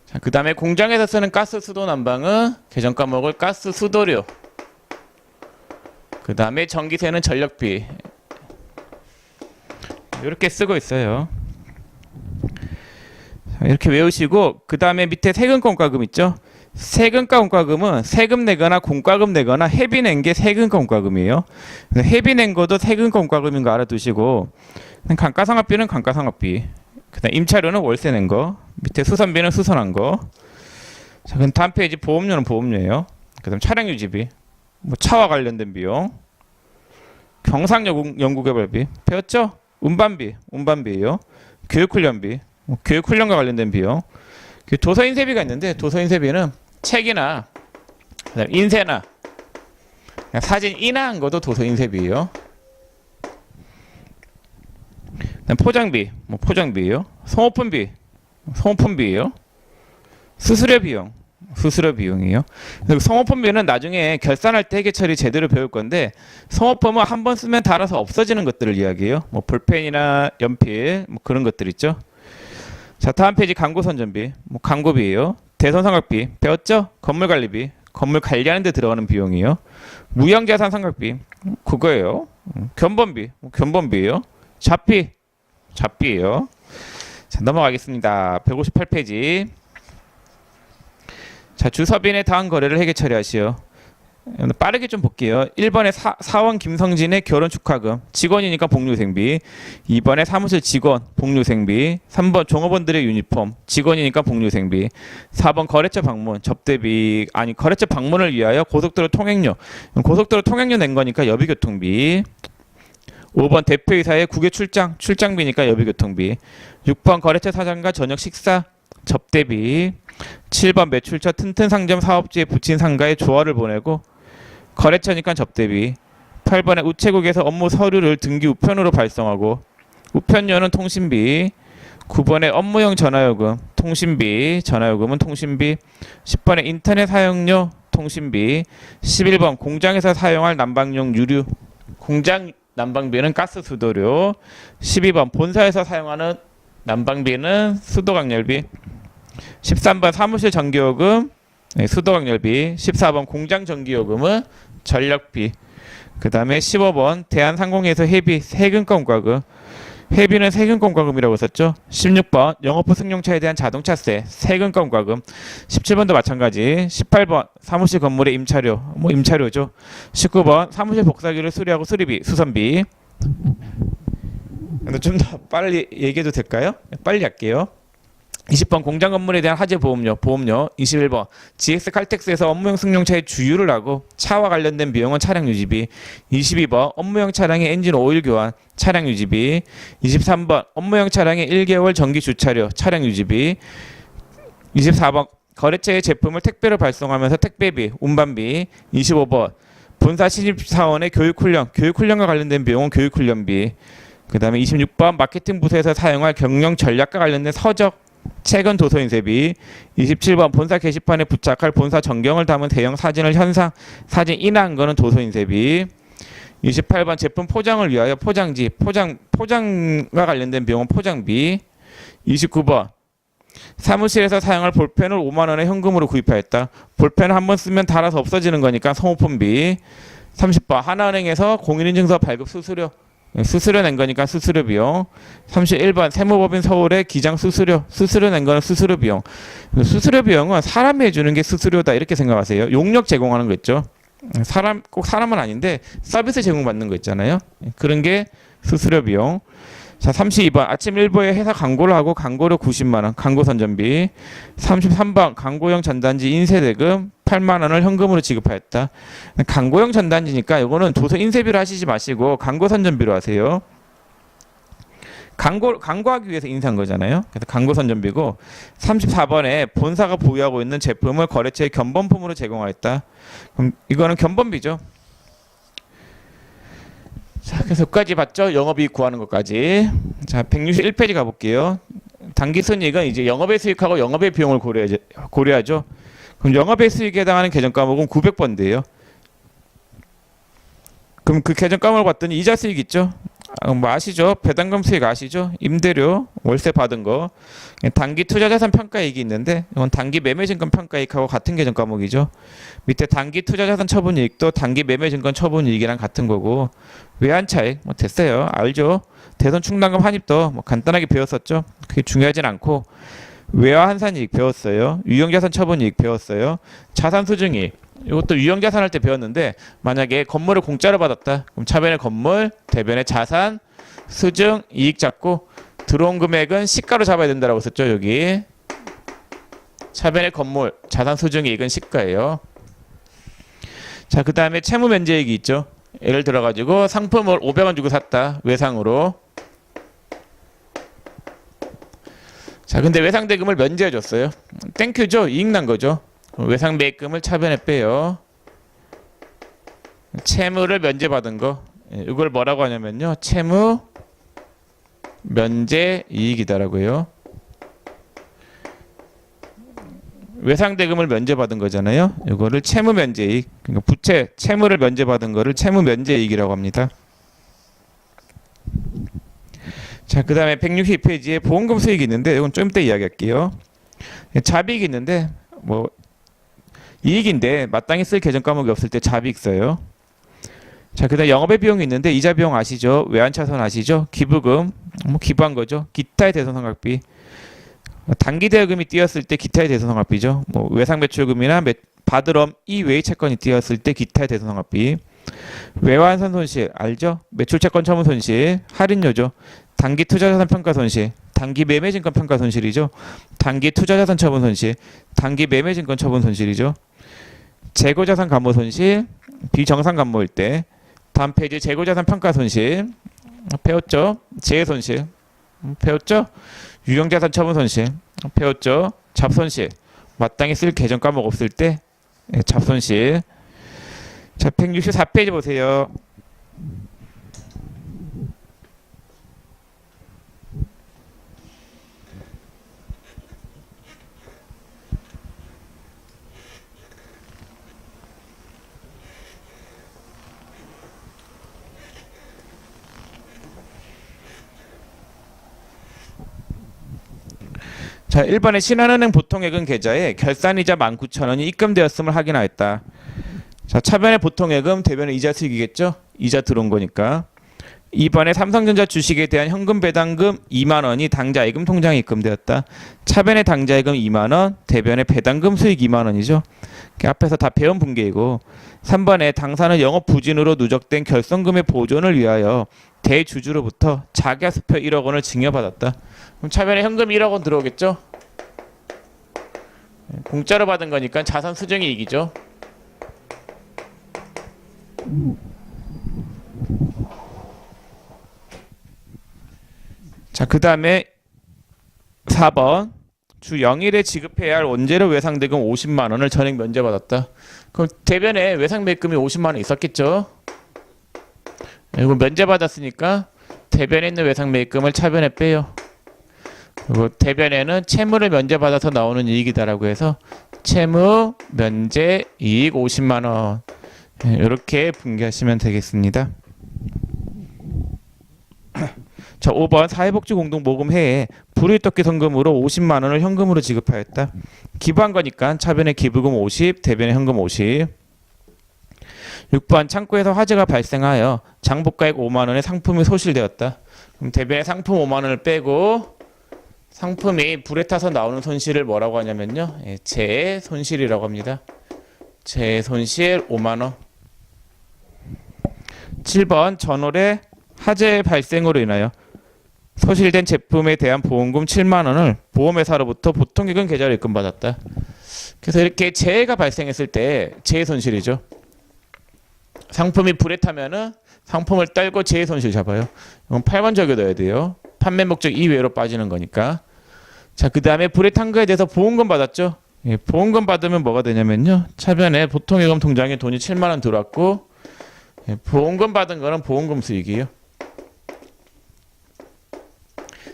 자, 그 다음에 공장에서 쓰는 가스, 수도, 난방은 개정 과목을 가스, 수도료. 그 다음에 전기세는 전력비. 이렇게 쓰고 있어요. 자, 이렇게 외우시고 그 다음에 밑에 세금권 과금 있죠. 세금과 공과금은 세금 내거나 공과금 내거나 회비 낸 게 세금과 공과금이에요. 회비 낸 것도 세금과 공과금인 거 알아두시고 감가상각비는 감가상각비, 그다음 임차료는 월세 낸 거, 밑에 수선비는 수선한 거. 자, 그럼 다음 페이지 보험료는 보험료예요. 그다음 차량 유지비, 뭐 차와 관련된 비용, 경상연구개발비 배웠죠? 운반비, 운반비예요. 교육훈련비, 뭐 교육훈련과 관련된 비용. 도서인쇄비가 있는데 도서인쇄비는 책이나 인쇄나 사진 인화한 것도 도서인쇄비예요. 포장비, 뭐 포장비예요. 송호품비, 송호품비예요. 수수료 비용, 수수료 비용이에요. 송호품비는 나중에 결산할 때 회계 처리 제대로 배울 건데 송호품은 한 번 쓰면 달아서 없어지는 것들을 이야기해요. 뭐 볼펜이나 연필, 뭐 그런 것들 있죠. 자, 다음 페이지 광고 선전비, 뭐 광고비예요. 대손상각비 배웠죠? 건물관리비, 건물 관리하는 데 들어가는 비용이에요. 무형자산 상각비, 그거예요. 견본비, 뭐 견본비예요. 잡비, 잡비예요. 자, 넘어가겠습니다. 158페이지. 자, 주서빈의 다음 거래를 회계 처리하시오. 빠르게 좀 볼게요. 1번에 사원 김성진의 결혼 축하금, 직원이니까 복류생비. 2번에 사무실 직원, 복류생비. 3번 종업원들의 유니폼, 직원이니까 복류생비. 4번 거래처 방문, 접대비. 아니, 거래처 방문을 위하여 고속도로 통행료, 고속도로 통행료 낸 거니까 여비교통비. 5번 대표이사의 국외 출장비니까 여비교통비. 6번 거래처 사장과 저녁 식사, 접대비. 7번 매출처 튼튼 상점 사업주에 붙인 상가에 조화를 보내고 거래처니까 접대비. 8번에 우체국에서 업무 서류를 등기 우편으로 발송하고 우편료는 통신비. 9번에 업무용 전화요금, 통신비. 전화요금은 통신비. 10번에 인터넷 사용료, 통신비. 11번 공장에서 사용할 난방용 유류, 공장 난방비는 가스 수도료. 12번 본사에서 사용하는 난방비는 수도강열비. 13번 사무실 전기요금, 수도강열비. 14번 공장 전기요금은 전력비. 그 다음에 15번 대한상공회에서 회비 세금권과금, 회비는 세금권과금이라고 썼죠. 16번 영업부 승용차에 대한 자동차세 세금권과금. 17번도 마찬가지. 18번 사무실 건물의 임차료, 뭐 임차료죠. 19번 사무실 복사기를 수리하고 수리비, 수선비. 좀 더 빨리 얘기해도 될까요? 빨리 할게요. 20번 공장 건물에 대한 화재 보험료, 21번 GX 칼텍스에서 업무용 승용차의 주유를 하고 차와 관련된 비용은 차량 유지비. 22번 업무용 차량의 엔진 오일 교환, 차량 유지비. 23번 업무용 차량의 1개월 정기 주차료, 차량 유지비. 24번 거래처의 제품을 택배로 발송하면서 택배비, 운반비. 25번 본사 신입사원의 교육훈련과 관련된 비용은 교육훈련비. 그 다음에 26번 마케팅 부서에서 사용할 경영 전략과 관련된 서적, 최근 도서인쇄비. 27번 본사 게시판에 부착할 본사 전경을 담은 대형 사진을 사진 인화한 거는 도서인쇄비. 28번 제품 포장을 위하여 포장지, 포장과 관련된 비용은 포장비. 29번 사무실에서 사용할 볼펜을 5만 원에 현금으로 구입하였다. 볼펜을 한번 쓰면 닳아서 없어지는 거니까 소모품비. 30번 하나은행에서 공인인증서 발급 수수료 낸 거니까 수수료 비용. 31번 세무법인 서울의 기장 수수료 낸 거는 수수료 비용. 수수료 비용은 사람이 해주는 게 수수료다 이렇게 생각하세요. 용역 제공하는 거 있죠. 꼭 사람은 아닌데 서비스 제공받는 거 있잖아요. 그런 게 수수료 비용. 자, 32번 아침 일보에 회사 광고를 하고 광고료 90만 원, 광고 선전비. 33번 광고용 전단지 인쇄대금 8만 원을 현금으로 지급하였다. 광고용 전단지니까 이거는 도서 인쇄비로 하시지 마시고 광고 선전비로 하세요. 광고하기 위해서 인쇄한 거잖아요. 그래서 광고 선전비고. 34번에 본사가 보유하고 있는 제품을 거래처에 견본품으로 제공하였다. 그럼 이거는 견본비죠. 자, 그래서 여기까지 봤죠? 영업이익 구하는 것까지. 자, 161페이지 가볼게요. 당기순이익은 이제 영업의 수익하고 영업의 비용을 고려하죠. 그럼 영업의 수익에 해당하는 계정 과목은 900번대예요. 그럼 그 계정 과목을 봤더니 이자 수익 있죠? 뭐 아시죠? 배당금 수익 아시죠? 임대료, 월세 받은 거. 단기 투자자산 평가이익이 있는데 이건 단기 매매증권 평가이익하고 같은 계정 과목이죠. 밑에 단기 투자자산 처분이익도 단기 매매증권 처분이익이랑 같은 거고. 외환차익 뭐 됐어요. 알죠? 대손 충당금 환입도 뭐 간단하게 배웠었죠. 그게 중요하진 않고. 외화 환산이익 배웠어요. 유형자산 처분이익 배웠어요. 자산 수증이익 이것도 유형자산 할 때 배웠는데 만약에 건물을 공짜로 받았다. 그럼 차변의 건물, 대변의 자산, 수증, 이익 잡고 들어온 금액은 시가로 잡아야 된다라고 썼죠. 여기 차변의 건물, 자산, 수증, 이익은 시가예요. 자, 그 다음에 채무 면제이익이 있죠. 예를 들어 가지고 상품을 500원 주고 샀다. 외상으로. 자, 근데 외상 대금을 면제해 줬어요. 땡큐죠. 이익 난 거죠. 외상 매입금을 차변에 빼요. 채무를 면제받은 거. 이걸 뭐라고 하냐면요. 채무 면제 이익이다라고 해요. 외상 대금을 면제받은 거잖아요. 이거를 채무 면제 이익. 그러니까 부채, 채무를 면제받은 거를 채무 면제 이익이라고 합니다. 자, 그 다음에 162페이지에 보험금 수익이 있는데 이건 좀 이따 이야기할게요. 잡이익이 있는데 뭐 이익인데 마땅히 쓸 계정 과목이 없을 때 잡이익 써요. 자, 그 다음 영업의 비용이 있는데 이자 비용 아시죠? 외환차손 아시죠? 기부금 뭐 기부한 거죠. 기타의 대손 삼각비. 단기 대여금이 띄었을 때 기타의 대손상합비죠. 뭐 외상매출금이나 바드럼 이외의 채권이 띄었을 때 기타의 대손상합비. 외환선 손실 알죠? 매출채권 처분 손실, 할인료죠. 단기 투자자산 평가 손실, 단기 매매증권 평가 손실이죠. 단기 투자자산 처분 손실, 단기 매매증권 처분 손실이죠. 재고자산 감모 손실, 비정상 감모일 때. 다음 페이지 재고자산 평가 손실 배웠죠? 재해손실 배웠죠? 유형자산 처분 손실 배웠죠? 잡손실 마땅히 쓸 계정 과목 없을 때 잡손실. 자, 164페이지 보세요. 자, 1번에 신한은행 보통예금 계좌에 결산이자 19,000원이 입금되었음을 확인하였다. 자, 차변의 보통예금, 대변의 이자 수익이겠죠? 이자 들어온 거니까. 2번에 삼성전자 주식에 대한 현금 배당금 2만 원이 당좌예금 통장에 입금되었다. 차변의 당좌예금 2만 원, 대변의 배당금 수익 2만 원이죠. 앞에서 다 배운 분계이고. 3번에 당사는 영업 부진으로 누적된 결손금의 보존을 위하여 대주주로부터 자기야수표 1억 원을 증여받았다. 그럼 차변에 현금 1억 원 들어오겠죠? 공짜로 받은 거니까 자산 수정이익이죠. 자, 그 다음에 4번 주 0일에 지급해야 할 원재료 외상대금 50만 원을 전액 면제받았다. 그럼 대변에 외상매입금이 50만 원 있었겠죠? 이거 면제받았으니까 대변에 있는 외상매입금을 차변에 빼요. 그리고 대변에는 채무를 면제받아서 나오는 이익이다라고 해서 채무 면제 이익 50만 원 이렇게 분개하시면 되겠습니다. 자, 5번 사회복지공동모금회에 불이익덕기 성금으로 50만 원을 현금으로 지급하였다. 기부한 거니까 차변에 기부금 50, 대변에 현금 50. 6번 창고에서 화재가 발생하여 장부가액 5만 원의 상품이 소실되었다. 그럼 대변에 상품 5만 원을 빼고 상품이 불에 타서 나오는 손실을 뭐라고 하냐면요. 재손실이라고 합니다. 재손실 5만 원. 7번 전월에 화재 발생으로 인하여 소실된 제품에 대한 보험금 7만 원을 보험회사로부터 보통예금 계좌로 입금받았다. 그래서 이렇게 재해가 발생했을 때 재해 손실이죠. 상품이 불에 타면은 상품을 딸고 재해 손실 잡아요. 이건 8번 적용해야 돼요. 판매 목적 이외로 빠지는 거니까. 자, 그 다음에 불에 탄 거에 대해서 보험금 받았죠. 예, 보험금 받으면 뭐가 되냐면요. 차변에 보통예금 통장에 돈이 7만 원 들어왔고 예, 보험금 받은 거는 보험금 수익이에요.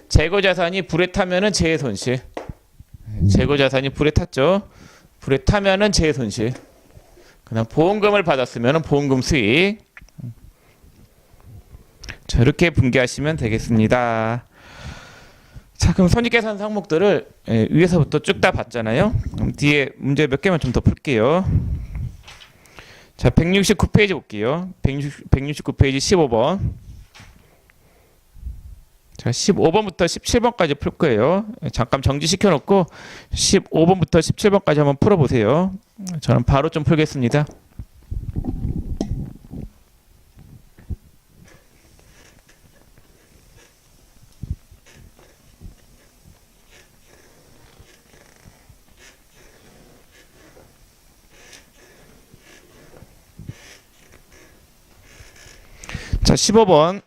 재고자산이 불에 타면은 재해손실. 재고자산이 불에 탔죠. 불에 타면은 재해손실. 그다음 보험금을 받았으면은 보험금 수익. 자, 이렇게 분개하시면 되겠습니다. 자, 그럼 손익계산 항목들을 위에서부터 쭉 다 봤잖아요. 그럼 뒤에 문제 몇 개만 좀 더 풀게요. 자, 169페이지 볼게요. 169페이지 15번. 자, 15번부터 17번까지 풀 거예요. 잠깐 정지시켜 놓고 15번부터 17번까지 한번 풀어보세요. 저는 바로 좀 풀겠습니다. 자, 15번.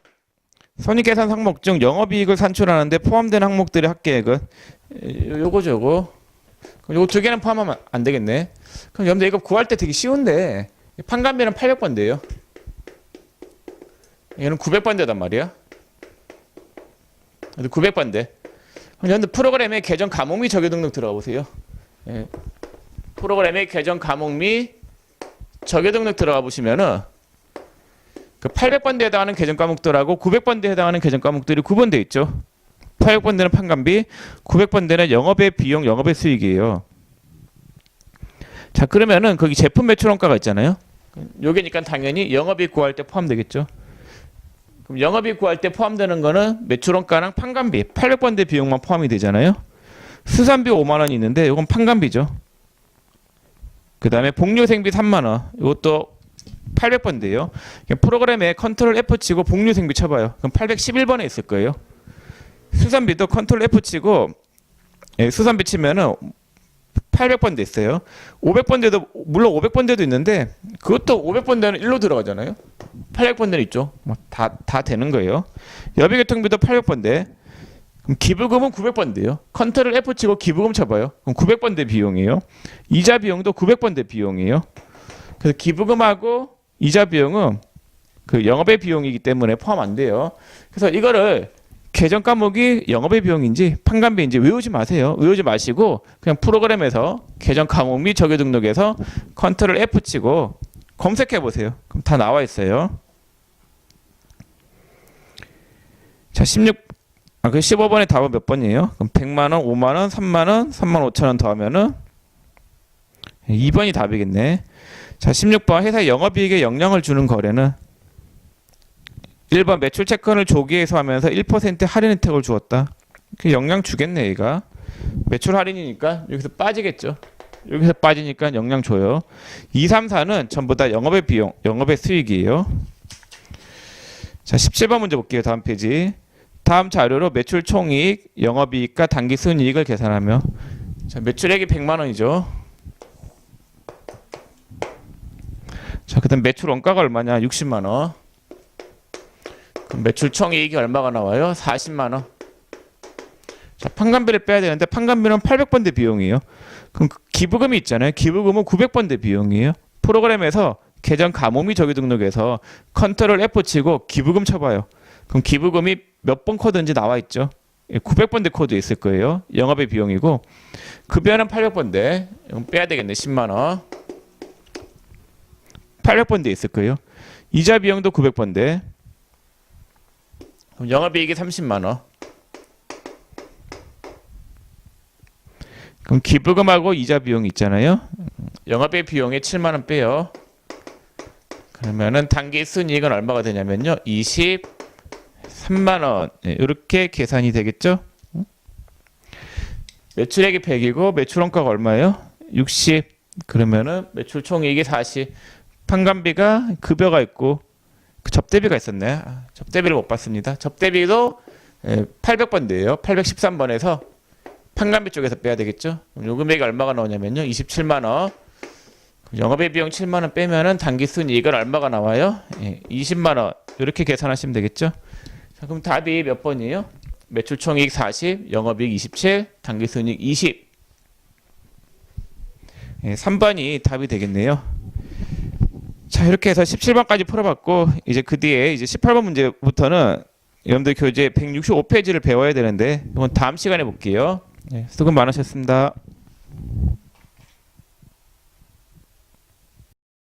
손익계산 항목 중 영업이익을 산출하는데 포함된 항목들의 합계액은 요거죠, 요거. 그럼 요거 두 개는 포함하면 안 되겠네. 그럼 여러분들 이거 구할 때 되게 쉬운데 판관비는 800번대예요. 얘는 900번대단 말이야. 900번대. 그럼 여러분들 프로그램에 계정 과목 및 적용 등록 들어가 보세요. 예. 프로그램에 계정 과목 및 적용 등록 들어가 보시면은 그 800번대에 해당하는 계정 과목들하고 900번대에 해당하는 계정 과목들이 구분되어 있죠. 800번대는 판관비, 900번대는 영업의 비용, 영업의 수익이에요. 자, 그러면은 거기 제품 매출원가가 있잖아요. 요게니까 당연히 영업이익 구할 때 포함되겠죠. 그럼 영업이익 구할 때 포함되는 거는 매출원가랑 판관비, 800번대 비용만 포함이 되잖아요. 수산비 5만 원이 있는데 이건 판관비죠. 그 다음에 복류생비 3만 원. 이것도 800번대요. 프로그램에 컨트롤 F 치고 복류생비 쳐봐요. 그럼 811번에 있을 거예요. 수산비도 컨트롤 F 치고 수산비 치면은 800번대 있어요. 500번대도 물론 500번대도 있는데 그것도 500번대는 1로 들어가잖아요. 800번대는 있죠. 다 되는 거예요. 여비교통비도 800번대. 그럼 기부금은 900번대요. 컨트롤 F 치고 기부금 쳐봐요. 그럼 900번대 비용이에요. 이자 비용도 900번대 비용이에요. 그래서 기부금하고 이자 비용은 그 영업의 비용이기 때문에 포함 안 돼요. 그래서 이거를 계정 과목이 영업의 비용인지 판관비인지 외우지 마세요. 외우지 마시고 그냥 프로그램에서 계정 과목 및 적유 등록에서 컨트롤 F 치고 검색해 보세요. 그럼 다 나와 있어요. 자, 15번의 답은 몇 번이에요? 그럼 100만 원, 5만 원, 3만 원, 3만 5천 원 더하면은 2번이 답이겠네. 자, 16번 회사의 영업이익에 영향을 주는 거래는 1번 매출 채권을 조기에 해소하면서 1% 할인 혜택을 주었다. 그 영향 주겠네 얘가. 매출 할인이니까 여기서 빠지겠죠. 여기서 빠지니까 영향 줘요. 2, 3, 4는 전부 다 영업의 비용, 영업의 수익이에요. 자, 17번 문제 볼게요. 다음 페이지. 다음 자료로 매출 총이익, 영업이익과 단기 순이익을 계산하며. 자, 매출액이 100만 원이죠. 자, 그다음 매출 원가가 얼마냐? 60만 원. 그럼 매출 총이익이 얼마가 나와요? 40만 원. 자, 판관비를 빼야 되는데 판관비는 800번대 비용이에요. 그럼 기부금이 있잖아요. 기부금은 900번대 비용이에요. 프로그램에서 계정 가모 및 적유 등록에서 컨트롤 F 치고 기부금 쳐봐요. 그럼 기부금이 몇 번 코드인지 나와 있죠. 900번대 코드 있을 거예요. 영업의 비용이고 급여는 800번대. 이건 빼야 되겠네. 10만 원. 800번대 있을 거예요. 이자 비용도 900번대. 그럼 영업이익이 30만 원. 그럼 기부금하고 이자 비용이 있잖아요. 영업의 비용에 7만 원 빼요. 그러면은 단기 순이익은 얼마가 되냐면요. 23만 원. 이렇게 계산이 되겠죠? 매출액이 100이고 매출 원가가 얼마예요? 60. 그러면은 매출 총이익이 40. 판관비가 급여가 있고 접대비가 있었네. 접대비를 못 봤습니다. 접대비도 800번대예요. 813번에서 판관비 쪽에서 빼야 되겠죠. 요 금액이 얼마가 나오냐면요. 27만 원. 영업의 비용 7만 원 빼면은 단기 순이익은 얼마가 나와요? 20만 원. 이렇게 계산하시면 되겠죠. 자, 그럼 답이 몇 번이에요? 매출 총이익 40, 영업이익 27, 단기 순이익 20. 3번이 답이 되겠네요. 자, 이렇게 해서 17번까지 풀어봤고 이제 그 뒤에 이제 18번 문제부터는 여러분들 교재 165페이지를 배워야 되는데 이건 다음 시간에 볼게요. 수고 많으셨습니다.